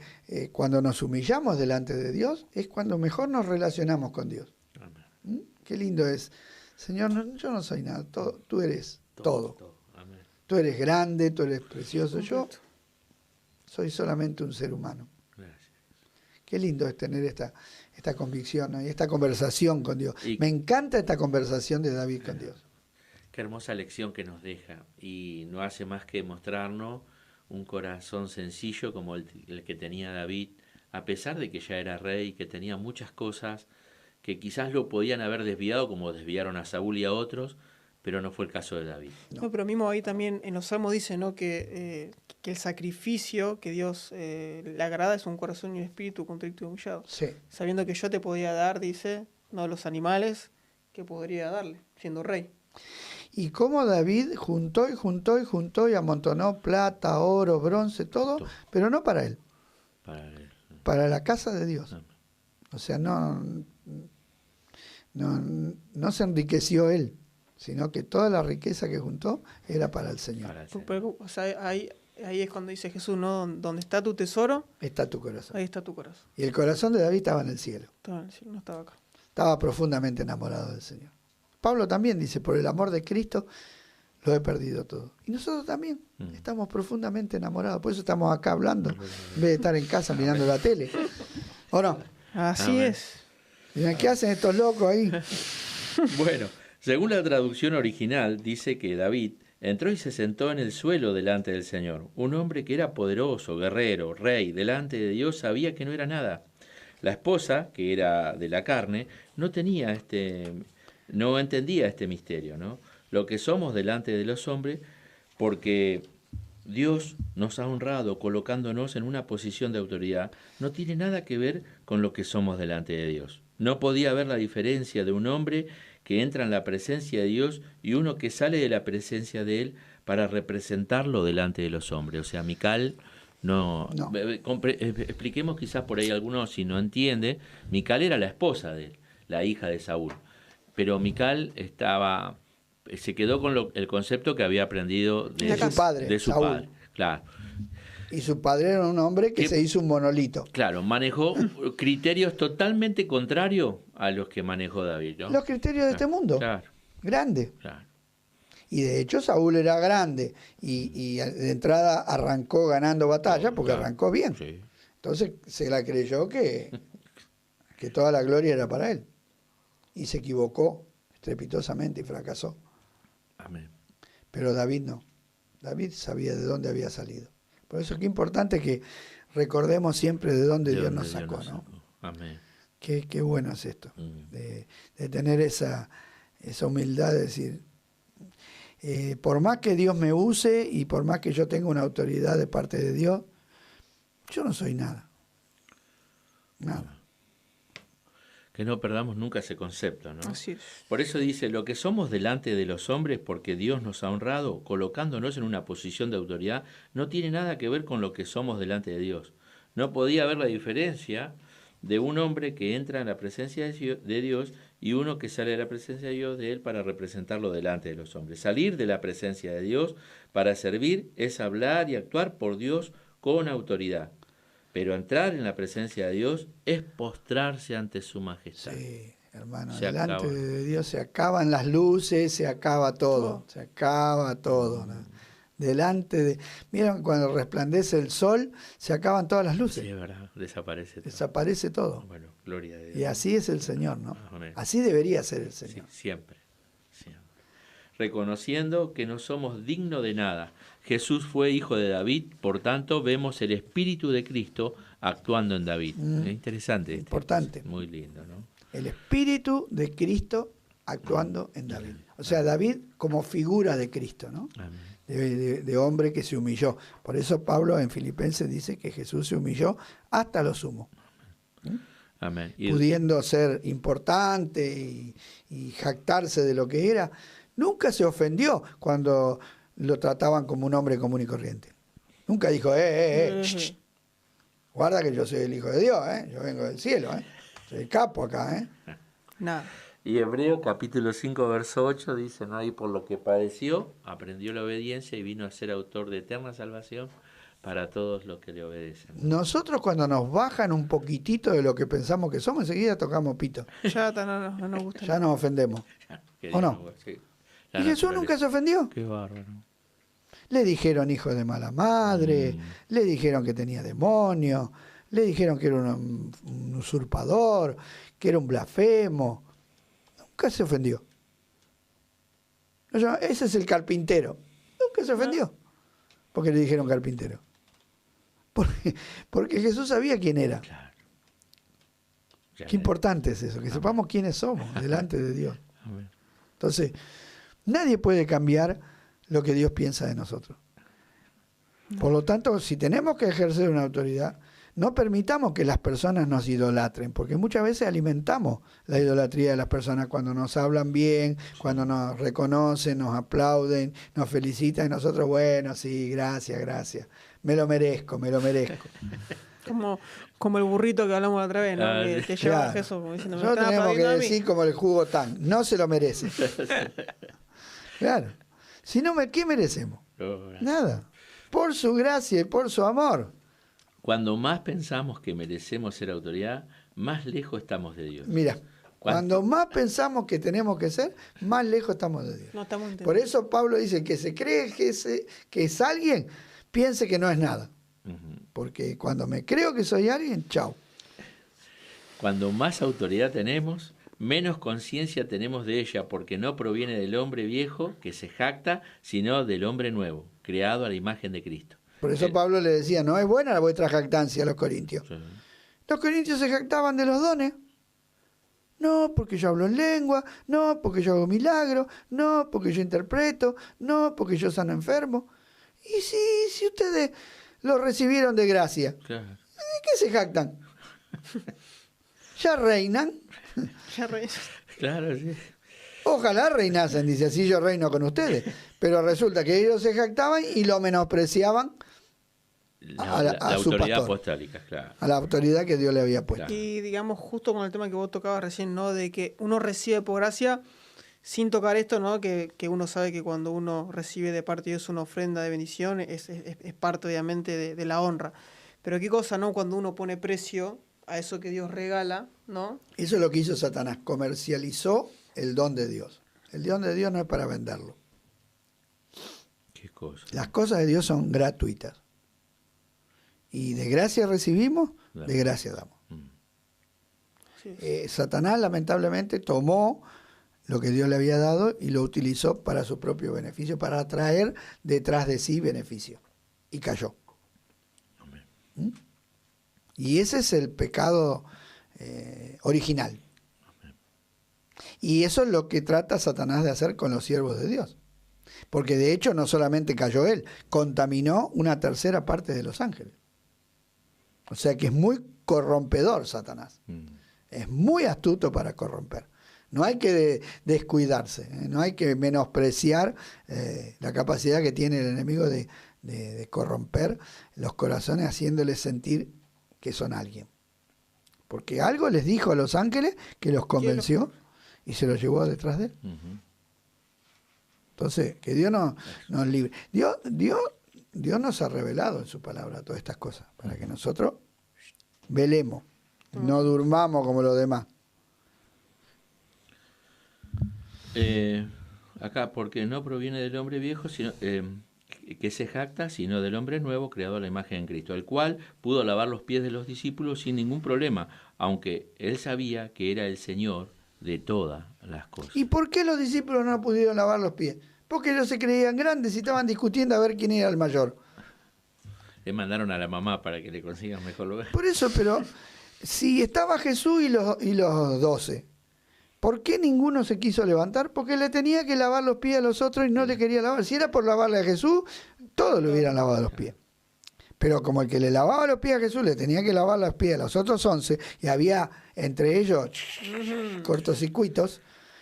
cuando nos humillamos delante de Dios es cuando mejor nos relacionamos con Dios. Amén. ¿Mm? Qué lindo es. Señor, yo no soy nada, tú eres todo. Amén. Tú eres grande, tú eres precioso. Yo Completo. soy solamente un ser humano. Gracias. Qué lindo es tener esta convicción, ¿no? Y esta conversación con Dios. Y- Me encanta esta conversación de David con Dios. Qué hermosa lección que nos deja y no hace más que mostrarnos un corazón sencillo como el que tenía David, a pesar de que ya era rey y que tenía muchas cosas que quizás lo podían haber desviado como desviaron a Saúl y a otros, pero no fue el caso de David. No, pero mismo ahí también en los Salmos dice, ¿no? que el sacrificio que Dios le agrada es un corazón y un espíritu contrito y humillado. Sí. Sabiendo que yo te podía dar, dice, no los animales que podría darle, siendo rey. Y cómo David juntó y juntó y juntó y amontonó plata, oro, bronce, todo, Todo. pero no para él, Para él. para la casa de Dios. No. O sea, no se enriqueció él, sino que toda la riqueza que juntó era para el Señor. Para el Señor. Pero, o sea, ahí es cuando dice Jesús, ¿no? Donde está tu tesoro, Está tu corazón. ahí está tu corazón. Y el corazón de David estaba en el cielo. Estaba en el cielo, no estaba acá. Estaba profundamente enamorado del Señor. Pablo también dice, por el amor de Cristo lo he perdido todo. Y nosotros también estamos profundamente enamorados. Por eso estamos acá hablando, en vez de estar en casa mirando la tele. ¿O no? Así Amén. es. Miren, ¿qué hacen estos locos ahí? Bueno, según la traducción original, dice que David entró y se sentó en el suelo delante del Señor. Un hombre que era poderoso, guerrero, rey, delante de Dios, sabía que no era nada. La esposa, que era de la carne, no entendía este misterio, ¿no? Lo que somos delante de los hombres, porque Dios nos ha honrado colocándonos en una posición de autoridad, no tiene nada que ver con lo que somos delante de Dios. No podía haber la diferencia de un hombre que entra en la presencia de Dios y uno que sale de la presencia de Él para representarlo delante de los hombres. O sea, Mical no. Expliquemos quizás por ahí algunos si no entiende. Mical era la esposa de él, la hija de Saúl. Pero Mical se quedó con el concepto que había aprendido De su padre, de su Saúl. padre. Claro. Y su padre era un hombre que ¿Qué? se hizo un monolito. Claro, manejó criterios totalmente contrarios a los que manejó David, ¿no? Los criterios de este mundo. Claro, Grande. claro. Y de hecho Saúl era grande y de entrada arrancó ganando batalla porque Claro. arrancó bien. Sí. Entonces se la creyó que toda la gloria era para él. Y se equivocó estrepitosamente y fracasó. Amén. Pero David no. David sabía de dónde había salido. Por eso qué importante que recordemos siempre de dónde Dios nos sacó, ¿no? Amén. Qué bueno es esto, Mm. de tener esa humildad de decir, por más que Dios me use y por más que yo tenga una autoridad de parte de Dios, yo no soy nada. Nada. Que no perdamos nunca ese concepto, ¿no? Así es. Por eso dice, lo que somos delante de los hombres, porque Dios nos ha honrado, colocándonos en una posición de autoridad, no tiene nada que ver con lo que somos delante de Dios. No podía haber la diferencia de un hombre que entra en la presencia de Dios y uno que sale de la presencia de Dios de Él para representarlo delante de los hombres. Salir de la presencia de Dios para servir es hablar y actuar por Dios con autoridad. Pero entrar en la presencia de Dios es postrarse ante su majestad. Sí, hermano, Se delante acaba. de Dios se acaban las luces, se acaba todo, se acaba todo, ¿no? Delante de... Miren, cuando resplandece el sol, se acaban todas las Sí, luces, es verdad, desaparece todo. desaparece todo. Bueno, gloria a Dios. Y así es el Señor, ¿no? Amén. Así debería ser el Sí, Señor. siempre. Reconociendo que no somos dignos de nada. Jesús fue hijo de David, por tanto vemos el Espíritu de Cristo actuando en David. Es interesante. Importante. Muy lindo, ¿no? El Espíritu de Cristo actuando en David. O sea, David como figura de Cristo, ¿no? Amén. De hombre que se humilló. Por eso Pablo en Filipenses dice que Jesús se humilló hasta lo sumo. Amén. Y Pudiendo ser importante y jactarse de lo que era, nunca se ofendió cuando lo trataban como un hombre común y corriente. Nunca dijo, shh, guarda que yo soy el Hijo de Dios, yo vengo del cielo, soy el capo acá. Nada. Y Hebreo capítulo 5 verso 8 dice, ¿no? Y por lo que padeció, aprendió la obediencia y vino a ser autor de eterna salvación para todos los que le obedecen. Nosotros cuando nos bajan un poquitito de lo que pensamos que somos, enseguida tocamos pito. Ya no nos gusta. Ya nos ofendemos. Que ¿O no? digamos, sí. Y Jesús nunca se ofendió. Qué bárbaro. Le dijeron hijo de mala madre, le dijeron que tenía demonio, Le dijeron que era un usurpador, que era un blasfemo. Nunca se ofendió. Ese es el carpintero. Nunca se ofendió. Porque le dijeron carpintero. Porque Jesús sabía quién era. Claro. Qué importante es eso, que sepamos quiénes somos delante de Dios. Amén. Entonces, nadie puede cambiar lo que Dios piensa de nosotros. Por lo tanto, si tenemos que ejercer una autoridad, no permitamos que las personas nos idolatren, porque muchas veces alimentamos la idolatría de las personas cuando nos hablan bien, cuando nos reconocen, nos aplauden, nos felicitan, y nosotros, bueno, sí, gracias, me lo merezco. Como el burrito que hablamos la otra vez, ¿no? Que te lleva a Jesús, como diciendo, nosotros tenemos que decir como el jugo Tang, no se lo merece. Claro. Si no, ¿qué merecemos? Nada. Por su gracia y por su amor. Cuando más pensamos que merecemos ser autoridad, más lejos estamos de Dios. Mira, cuando más pensamos que tenemos que ser, más lejos estamos de Dios. No estamos entendiendo. Por eso Pablo dice que se cree que es alguien, piense que no es nada. Porque cuando me creo que soy alguien, chao. Cuando más autoridad tenemos, menos conciencia tenemos de ella, porque no proviene del hombre viejo que se jacta, sino del hombre nuevo, creado a la imagen de Cristo. Por eso Pablo le decía, no es buena vuestra jactancia a los corintios. Sí. Los corintios se jactaban de los dones. No, porque yo hablo en lengua, no, porque yo hago milagros, no, porque yo interpreto, no, porque yo sano enfermo. Y si ustedes lo recibieron de gracia, Claro. ¿de qué se jactan? ¿Ya reinan? Claro, sí. Ojalá reinasen, dice, así yo reino con ustedes. Pero resulta que ellos se jactaban y lo menospreciaban a La su autoridad pastor, apostólica, claro. a la autoridad que Dios le había puesto. Claro. Y digamos, justo con el tema que vos tocabas recién, ¿no? De que uno recibe por gracia, sin tocar esto, ¿no? Que uno sabe que cuando uno recibe de parte de Dios una ofrenda de bendición, es parte obviamente de la honra. Pero qué cosa, ¿no? Cuando uno pone precio a eso que Dios regala, ¿no? Eso es lo que hizo Satanás, comercializó el don de Dios. El don de Dios no es para venderlo. Qué cosa. Las cosas de Dios son gratuitas. Y de gracia recibimos, de gracia damos. Sí. Satanás lamentablemente tomó lo que Dios le había dado y lo utilizó para su propio beneficio, para atraer detrás de sí beneficio. Y cayó. ¿Mm? Y ese es el pecado original. Y eso es lo que trata Satanás de hacer con los siervos de Dios. Porque de hecho no solamente cayó él, contaminó una tercera parte de los ángeles. O sea que es muy corrompedor Satanás. Es muy astuto para corromper. No hay que descuidarse, no hay que menospreciar la capacidad que tiene el enemigo de corromper los corazones haciéndoles sentir que son alguien. Porque algo les dijo a los ángeles que los convenció y se los llevó detrás de él. Entonces, que Dios nos libre. Dios nos ha revelado en su palabra todas estas cosas, para que nosotros velemos, no durmamos como los demás. Acá, porque no proviene del hombre viejo, sino que se jacta, sino del hombre nuevo, creado a la imagen de Cristo, el cual pudo lavar los pies de los discípulos sin ningún problema, aunque él sabía que era el Señor de todas las cosas. ¿Y por qué los discípulos no pudieron lavar los pies? Porque ellos se creían grandes y estaban discutiendo a ver quién era el mayor. Le mandaron a la mamá para que le consigan mejor lugar. Por eso, pero si estaba Jesús y los 12, ¿por qué ninguno se quiso levantar? Porque le tenía que lavar los pies a los otros y no le quería lavar. Si era por lavarle a Jesús, todos le hubieran lavado los pies. Pero como el que le lavaba los pies a Jesús le tenía que lavar los pies a los otros 11, y había entre ellos cortocircuitos,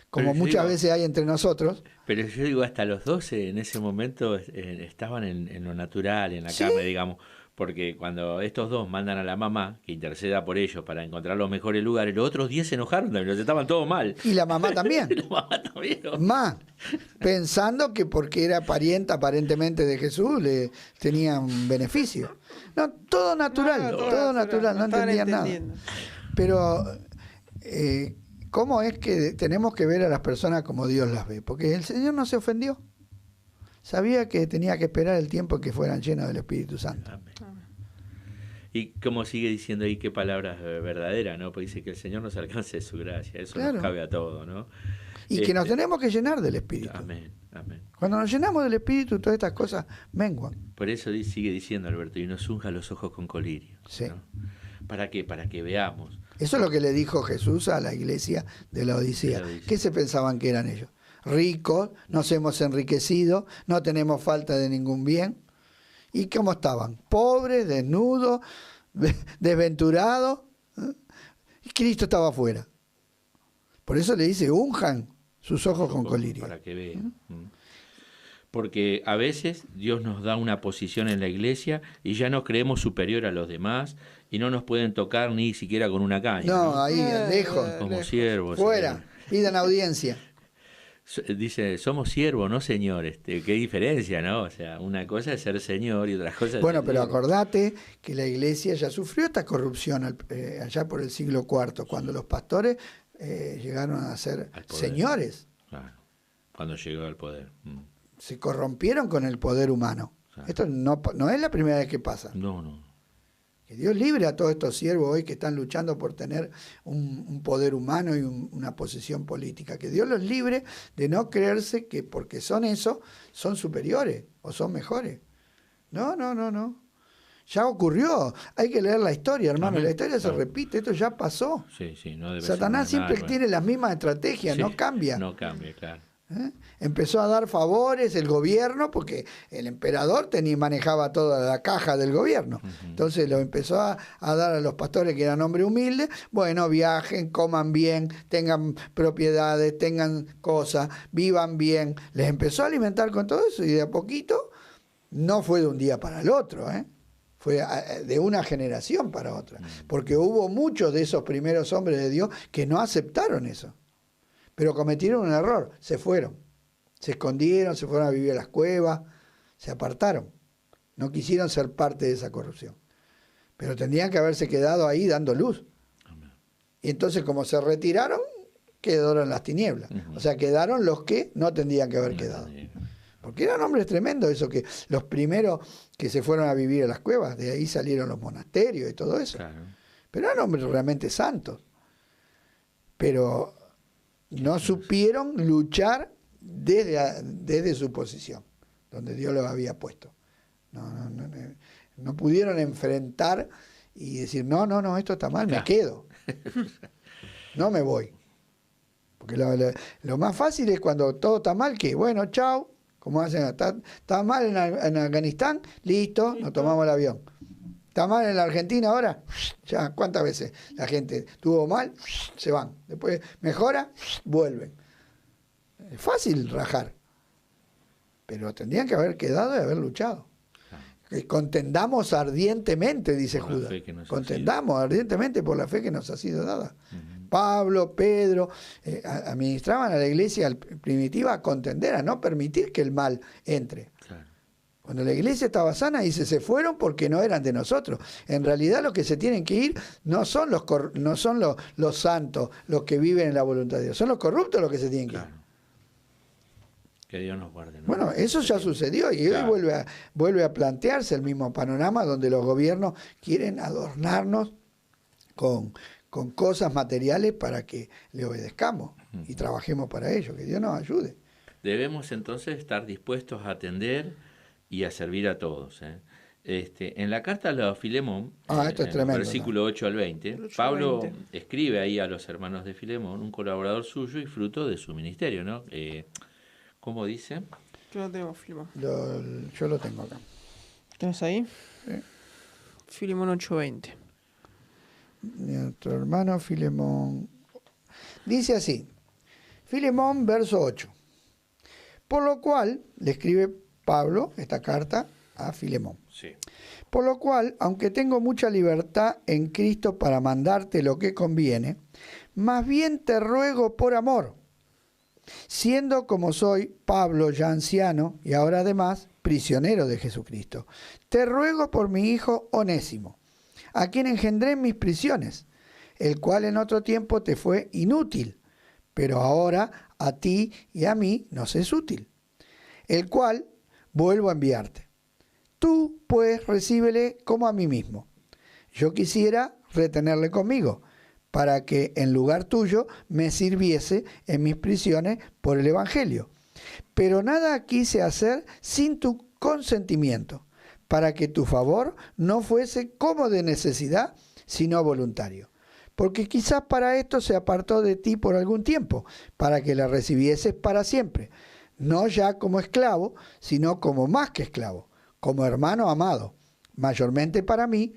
como muchas veces hay entre nosotros. Pero yo digo, hasta los 12 en ese momento estaban en lo natural, en la carne, digamos, porque cuando estos dos mandan a la mamá que interceda por ellos para encontrar los mejores lugares, los otros 10 se enojaron también, estaban todos mal. Y la mamá también. La mamá también, ¿no? Más, pensando que porque era parienta aparentemente de Jesús le tenían beneficio. No, todo natural, todo natural, no entendían nada. Pero ¿cómo es que tenemos que ver a las personas como Dios las ve? Porque el Señor no se ofendió. Sabía que tenía que esperar el tiempo en que fueran llenos del Espíritu Santo. Amén. Y como sigue diciendo ahí, qué palabras verdaderas, ¿no? Porque dice que el Señor nos alcance de su gracia, eso Claro. nos cabe a todo, ¿no? Y que nos tenemos que llenar del Espíritu. Amén, amén. Cuando nos llenamos del Espíritu, todas estas cosas menguan. Por eso sigue diciendo Alberto, y nos unja los ojos con colirio. Sí. ¿No? ¿Para qué? Para que veamos. Eso es lo que le dijo Jesús a la iglesia de la Odisea. ¿Qué se pensaban que eran ellos? Ricos, nos hemos enriquecido, no tenemos falta de ningún bien. ¿Y cómo estaban? Pobres, desnudos, desventurados. Y Cristo estaba afuera. Por eso le dice, unjan sus ojos con colirio. Para que vean. Porque a veces Dios nos da una posición en la iglesia y ya nos creemos superior a los demás y no nos pueden tocar ni siquiera con una caña. No, ahí, lejos. Como siervos. Fuera, pidan audiencia. Dice, somos siervos, no señores. Qué diferencia, ¿no? O sea, una cosa es ser señor y otra cosa es Bueno, ser pero siervo. acordate que la iglesia ya sufrió esta corrupción allá por el siglo IV, cuando los pastores llegaron a ser Al poder. señores. Claro, cuando llegó al poder. Se corrompieron con el poder humano. Claro. Esto no es la primera vez que pasa. No. Que Dios libre a todos estos siervos hoy que están luchando por tener un poder humano y una posición política. Que Dios los libre de no creerse que porque son eso, son superiores o son mejores. No. Ya ocurrió. Hay que leer la historia, hermano. Amén. La historia se Claro. repite. Esto ya pasó. Sí, no debe Satanás ser siempre normal, tiene las mismas estrategias, Sí, no cambia. No cambia, claro. Empezó a dar favores el gobierno porque el emperador manejaba toda la caja del gobierno. Entonces lo empezó a dar a los pastores que eran hombres humildes. Bueno, viajen, coman bien, tengan propiedades, tengan cosas, vivan bien. Les empezó a alimentar con todo eso y de a poquito, no fue de un día para el otro, fue de una generación para otra. Porque hubo muchos de esos primeros hombres de Dios que no aceptaron eso. Pero cometieron un error, se fueron, se escondieron, se fueron a vivir a las cuevas, se apartaron, no quisieron ser parte de esa corrupción. Pero tendrían que haberse quedado ahí dando luz. Amén. Y entonces como se retiraron, quedaron las tinieblas. O sea, quedaron los que no tendrían que haber quedado. Porque eran hombres tremendos, eso que los primeros que se fueron a vivir a las cuevas, de ahí salieron los monasterios y todo eso. Claro. Pero eran hombres realmente santos. Pero no supieron luchar desde su posición, donde Dios los había puesto. No pudieron enfrentar y decir, no, esto está mal, me quedo. No me voy. Porque lo más fácil es cuando todo está mal, que bueno, chao, como hacen, está mal en Afganistán, listo, nos tomamos el avión. Está mal en la Argentina ahora, ya, ¿cuántas veces la gente estuvo mal? Se van. Después mejora, vuelven. Es fácil rajar. Pero tendrían que haber quedado y haber luchado. Que contendamos ardientemente, dice Por la Judas. fe que nos ha Contendamos ardientemente por la fe que nos ha sido dada. Pablo, Pedro, administraban a la iglesia primitiva a contender, a no permitir que el mal entre. Claro. Cuando la iglesia estaba sana, dice, se fueron porque no eran de nosotros. En realidad los que se tienen que ir no son los santos, los que viven en la voluntad de Dios, son los corruptos los que se tienen que ir. Claro. Que Dios nos guarde, ¿no? Bueno, eso ya sucedió y Claro. hoy vuelve a plantearse el mismo panorama donde los gobiernos quieren adornarnos con cosas materiales para que le obedezcamos y trabajemos para ello, que Dios nos ayude. Debemos entonces estar dispuestos a atender y a servir a todos. En la carta a los Filemón, Esto es tremendo, versículo 8 al 20, El 8 al Pablo 20. escribe ahí a los hermanos de Filemón, un colaborador suyo y fruto de su ministerio, ¿no? ¿Cómo dice? Yo no tengo Filemón. Yo lo tengo acá. ¿Tienes ahí? Sí. Filemón 8:20. Nuestro hermano Filemón. Dice así, Filemón, verso 8. Por lo cual, le escribe Pablo esta carta a Filemón. Sí. Por lo cual, aunque tengo mucha libertad en Cristo para mandarte lo que conviene, más bien te ruego por amor, siendo como soy, Pablo ya anciano y ahora además prisionero de Jesucristo. Te ruego por mi hijo Onésimo, a quien engendré en mis prisiones, el cual en otro tiempo te fue inútil, pero ahora a ti y a mí nos es útil, el cual vuelvo a enviarte. Tú, pues, recíbele como a mí mismo. Yo quisiera retenerle conmigo, para que en lugar tuyo me sirviese en mis prisiones por el Evangelio. Pero nada quise hacer sin tu consentimiento, para que tu favor no fuese como de necesidad, sino voluntario. Porque quizás para esto se apartó de ti por algún tiempo, para que la recibieses para siempre, no ya como esclavo, sino como más que esclavo, como hermano amado, mayormente para mí,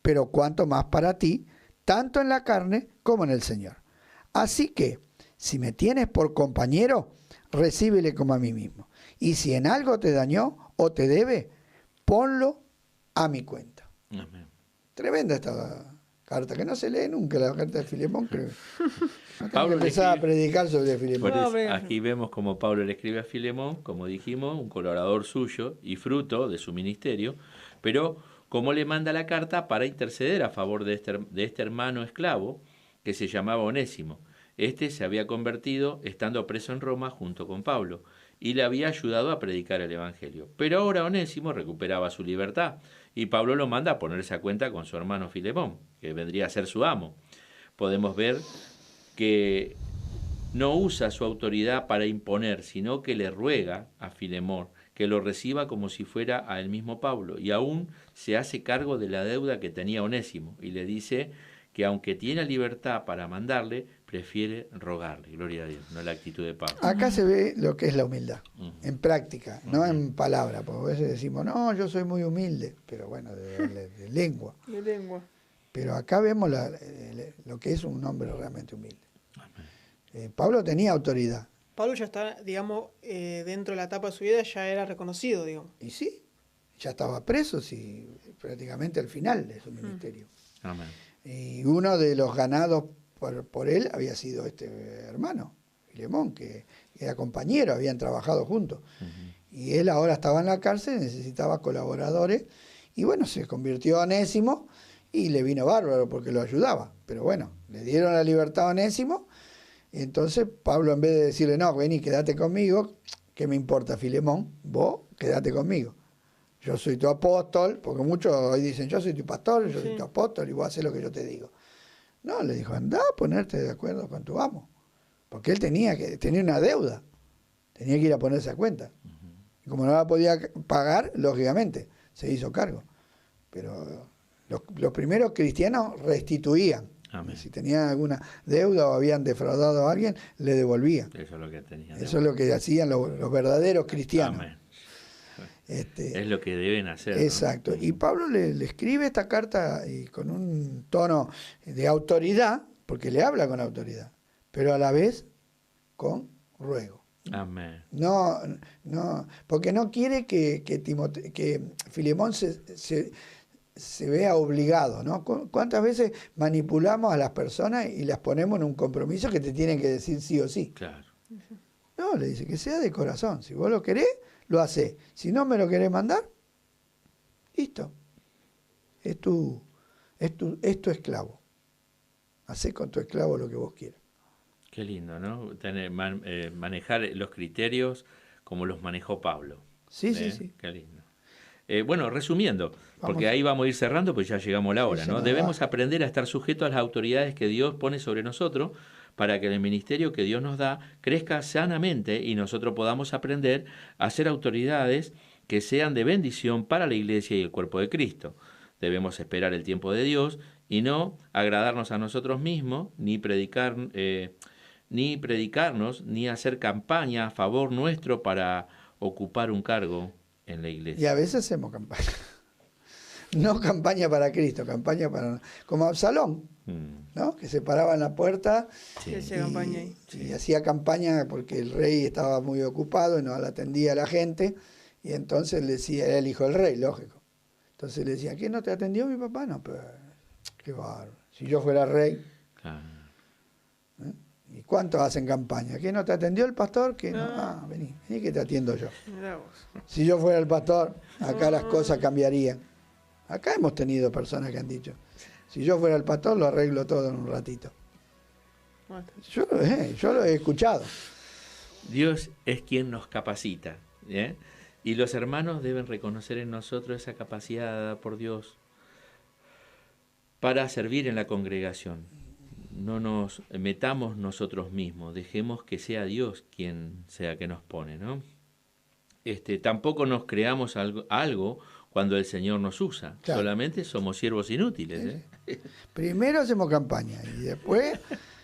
pero cuanto más para ti, tanto en la carne como en el Señor. Así que, si me tienes por compañero, recíbele como a mí mismo. Y si en algo te dañó o te debe, ponlo a mi cuenta. Amén. Tremenda esta carta, que no se lee nunca, la carta de Filemón, creo. No Pablo tengo que empezar a predicar sobre Por Filemón. eso, aquí vemos como Pablo le escribe a Filemón, como dijimos, un colaborador suyo y fruto de su ministerio, pero como le manda la carta para interceder a favor de este hermano esclavo que se llamaba Onésimo. Este se había convertido estando preso en Roma junto con Pablo y le había ayudado a predicar el Evangelio. Pero ahora Onésimo recuperaba su libertad y Pablo lo manda a ponerse a cuenta con su hermano Filemón, que vendría a ser su amo. Podemos ver que no usa su autoridad para imponer, sino que le ruega a Filemón que lo reciba como si fuera a él mismo Pablo, y aún se hace cargo de la deuda que tenía Onésimo, y le dice que aunque tiene libertad para mandarle, prefiere rogarle. Gloria a Dios, no la actitud de Pablo. Acá se ve lo que es la humildad, en práctica, no en palabra, porque a veces decimos, no, yo soy muy humilde, pero bueno, de lengua. De lengua. Pero acá vemos lo que es un hombre realmente humilde. Pablo tenía autoridad. Pablo ya está, digamos, dentro de la etapa de su vida, ya era reconocido, digamos. Y sí, ya estaba preso, sí, prácticamente al final de su ministerio. Amén. Y uno de los ganados por él había sido este hermano, Filemón, que era compañero, habían trabajado juntos. Y él ahora estaba en la cárcel, necesitaba colaboradores, y bueno, se convirtió a Onésimo y le vino bárbaro porque lo ayudaba. Pero bueno, le dieron la libertad a Onésimo. Y entonces Pablo, en vez de decirle, no, vení, quédate conmigo, ¿qué me importa, Filemón? Vos, quédate conmigo. Yo soy tu apóstol, porque muchos hoy dicen, yo soy tu pastor, yo soy tu apóstol y vos haces lo que yo te digo. No, le dijo, andá a ponerte de acuerdo con tu amo. Porque él tenía una deuda, tenía que ir a ponerse a cuenta. Y como no la podía pagar, lógicamente, se hizo cargo. Pero los primeros cristianos restituían. Amén. Si tenían alguna deuda o habían defraudado a alguien, le devolvían. Eso es lo que tenían. Eso es lo que hacían los verdaderos cristianos. Amén. Es lo que deben hacer. Exacto. ¿no? Y Pablo le escribe esta carta y con un tono de autoridad, porque le habla con autoridad, pero a la vez con ruego. Amén. No, porque no quiere que Filemón se vea obligado, ¿no? ¿Cuántas veces manipulamos a las personas y las ponemos en un compromiso que te tienen que decir sí o sí? Claro. No, le dice que sea de corazón. Si vos lo querés, lo hacés. Si no me lo querés mandar, listo. Es tu esclavo. Hacé con tu esclavo lo que vos quieras. Qué lindo, ¿no? Manejar los criterios como los manejó Pablo. Sí, sí, sí. Qué lindo. Bueno, resumiendo, porque ahí vamos a ir cerrando, pues ya llegamos a la hora, ¿no? Debemos aprender a estar sujetos a las autoridades que Dios pone sobre nosotros para que el ministerio que Dios nos da crezca sanamente y nosotros podamos aprender a ser autoridades que sean de bendición para la iglesia y el cuerpo de Cristo. Debemos esperar el tiempo de Dios y no agradarnos a nosotros mismos, ni predicarnos, ni hacer campaña a favor nuestro para ocupar un cargo en la iglesia. Y a veces hacemos campaña. No campaña para Cristo, campaña para... Como Absalón, ¿no? Que se paraba en la puerta y hacía campaña porque el rey estaba muy ocupado y no la atendía a la gente. Y entonces le decía, era el hijo del rey, lógico. Entonces le decía, ¿quién no te atendió mi papá? No, pero qué bárbaro. Si yo fuera rey... ¿eh? ¿Y cuántos hacen campaña? ¿Quién no te atendió el pastor? Que no. Ah, vení que te atiendo yo. Si yo fuera el pastor, acá las cosas cambiarían. Acá hemos tenido personas que han dicho, si yo fuera el pastor lo arreglo todo en un ratito. Yo lo he escuchado. Dios es quien nos capacita, ¿eh? Y los hermanos deben reconocer en nosotros esa capacidad dada por Dios para servir en la congregación. No nos metamos nosotros mismos, dejemos que sea Dios quien sea que nos pone, ¿no? Tampoco nos creamos algo cuando el Señor nos usa, Claro. solamente somos siervos inútiles. Primero hacemos campaña y después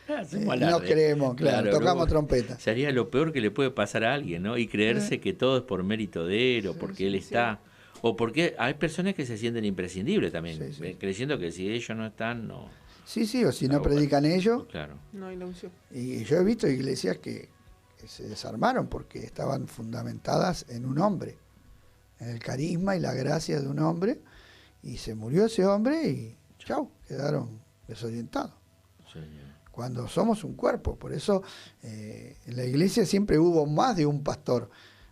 Hacemos nos alarde. creemos, claro, tocamos luego trompeta. Sería lo peor que le puede pasar a alguien, ¿no? Y creerse que todo es por mérito de él, o porque él está, o porque hay personas que se sienten imprescindibles también, creyendo que si ellos no están, no. Sí, o si no predican ellos. Claro. No hay la unción. Y yo he visto iglesias que se desarmaron porque estaban fundamentadas en un hombre, en el carisma y la gracia de un hombre, y se murió ese hombre y chau, quedaron desorientados. Señor. Cuando somos un cuerpo, por eso en la iglesia siempre hubo más de un pastor,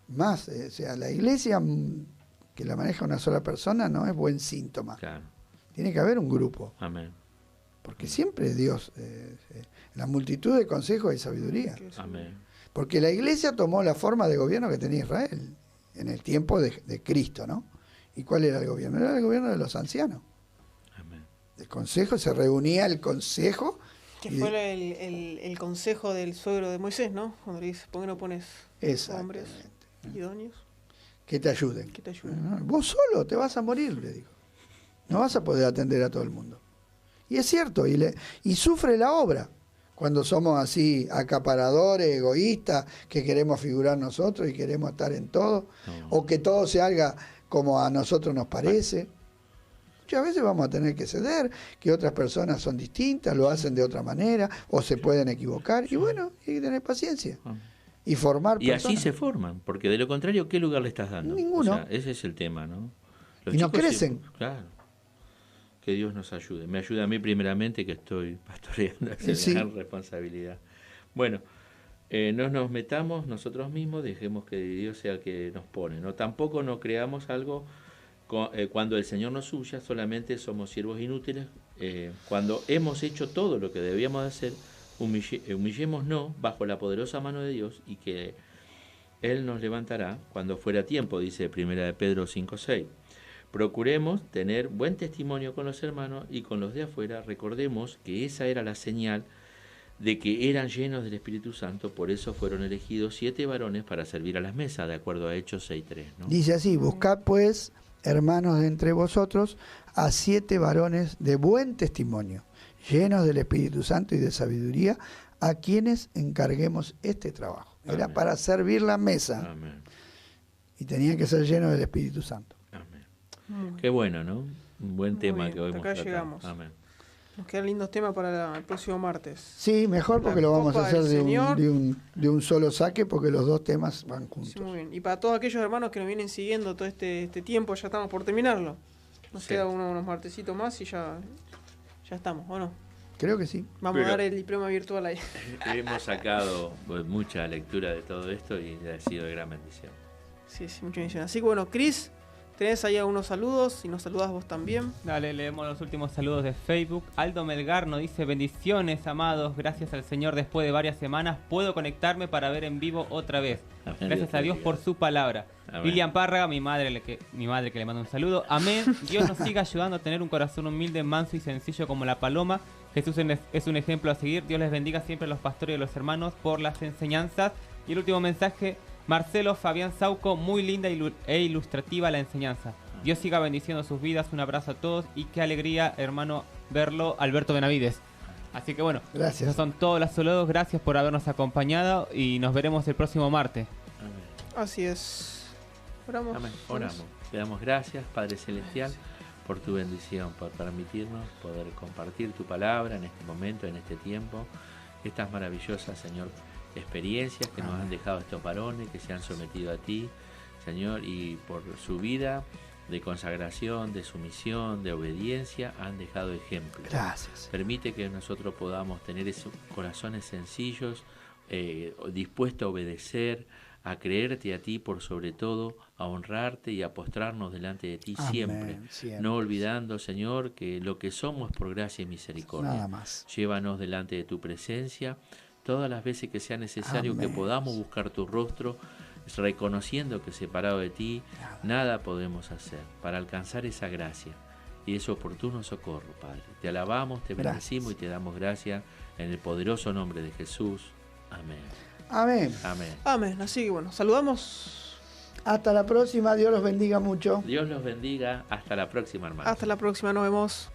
más, o sea, la iglesia que la maneja una sola persona no es buen síntoma. Claro. Tiene que haber un grupo, Amén. porque siempre Dios, en la multitud de consejos hay sabiduría. Amén. Porque la iglesia tomó la forma de gobierno que tenía Israel en el tiempo de Cristo, ¿no? ¿Y cuál era el gobierno? Era el gobierno de los ancianos. Amén. El consejo, se reunía el consejo. Que y- fue el consejo del suegro de Moisés, ¿no? Cuando le dice, ¿por qué no pones hombres Exactamente. idóneos Que te ayuden. que te ayuden? No, vos solo te vas a morir, le digo. No vas a poder atender a todo el mundo. Y es cierto, y sufre la obra. Cuando somos así acaparadores, egoístas, que queremos figurar nosotros y queremos estar en todo, No. o que todo se haga como a nosotros nos parece. Muchas veces vamos a tener que ceder, que otras personas son distintas, lo hacen de otra manera, o se pueden equivocar, y bueno, hay que tener paciencia. Amén. Y formar Y así personas. se forman, porque de lo contrario, ¿qué lugar le estás dando? Ninguno. O sea, ese es el tema, ¿no? Los Y no chicos crecen. Claro. Que Dios nos ayude. Me ayuda a mí primeramente, que estoy pastoreando, esa Sí. gran responsabilidad. Bueno, no nos metamos nosotros mismos, dejemos que Dios sea el que nos pone, ¿no? Tampoco nos creamos algo cuando el Señor nos usa, solamente somos siervos inútiles. Cuando hemos hecho todo lo que debíamos hacer, humillémonos bajo la poderosa mano de Dios, y que Él nos levantará cuando fuera tiempo, dice 1 de Pedro 5:6. Procuremos tener buen testimonio con los hermanos y con los de afuera. Recordemos que esa era la señal de que eran llenos del Espíritu Santo, por eso fueron elegidos 7 varones para servir a las mesas, de acuerdo a Hechos 6:3, ¿no? Dice así: buscad pues, hermanos de entre vosotros, a 7 varones de buen testimonio, llenos del Espíritu Santo y de sabiduría, a quienes encarguemos este trabajo. Era Amén. para servir la mesa, Amén. y tenían que ser llenos del Espíritu Santo. Amén. Qué bueno, ¿no? Un buen Muy tema bien, que hoy hasta hemos acá tratado. llegamos. Amén. Nos quedan lindos temas para el próximo martes. Sí, mejor porque La lo vamos a copa hacer del Señor. de un solo saque, porque los dos temas van Sí, juntos. muy bien. Y para todos aquellos hermanos que nos vienen siguiendo todo este tiempo, ya estamos por terminarlo. Nos Sí. queda unos martesitos más y ya estamos, ¿o no? Creo que sí. Vamos Pero- a dar el diploma virtual ahí. Hemos sacado mucha lectura de todo esto y ha sido de gran bendición. Sí, mucha bendición. Así que bueno, Cris, tenés ahí algunos saludos y nos saludás vos también. Dale, leemos los últimos saludos de Facebook. Aldo Melgar nos dice: bendiciones, amados, gracias al Señor, después de varias semanas puedo conectarme para ver en vivo otra vez. Amén. Gracias a Dios por su palabra. Amén. Lilian Párraga, mi madre que le manda un saludo. Amén. Dios nos siga ayudando a tener un corazón humilde, manso y sencillo como la paloma. Jesús es un ejemplo a seguir. Dios les bendiga siempre a los pastores y a los hermanos por las enseñanzas. Y el último mensaje: Marcelo Fabián Sauco, muy linda e ilustrativa la enseñanza. Dios siga bendiciendo sus vidas. Un abrazo a todos y qué alegría, hermano, verlo. Alberto Benavides. Así que bueno, Gracias. esos son todos los saludos. Gracias por habernos acompañado y nos veremos el próximo martes. Amén. Así es. Oramos. Amén. Oramos. Te damos gracias, Padre Celestial, por tu bendición, por permitirnos poder compartir tu palabra en este momento, en este tiempo. Estas maravillosas, Señor, experiencias que nos han dejado estos varones, que se han sometido a ti, Señor, y por su vida de consagración, de sumisión, de obediencia, han dejado ejemplo. Gracias. Permite que nosotros podamos tener esos corazones sencillos, dispuestos a obedecer, a creerte a ti por sobre todo, a honrarte y a postrarnos delante de ti siempre. Amén, siempre. No olvidando, Señor, que lo que somos es por gracia y misericordia. Nada más. Llévanos delante de tu presencia todas las veces que sea necesario, Amén. que podamos buscar tu rostro, reconociendo que separado de ti nada podemos hacer para alcanzar esa gracia y es oportuno socorro, Padre. Te alabamos, te bendecimos y te damos gracias en el poderoso nombre de Jesús. Amén. Amén. Amén. Amén. Así que bueno, saludamos. Hasta la próxima. Dios los bendiga mucho. Dios los bendiga. Hasta la próxima, hermano. Hasta la próxima, nos vemos.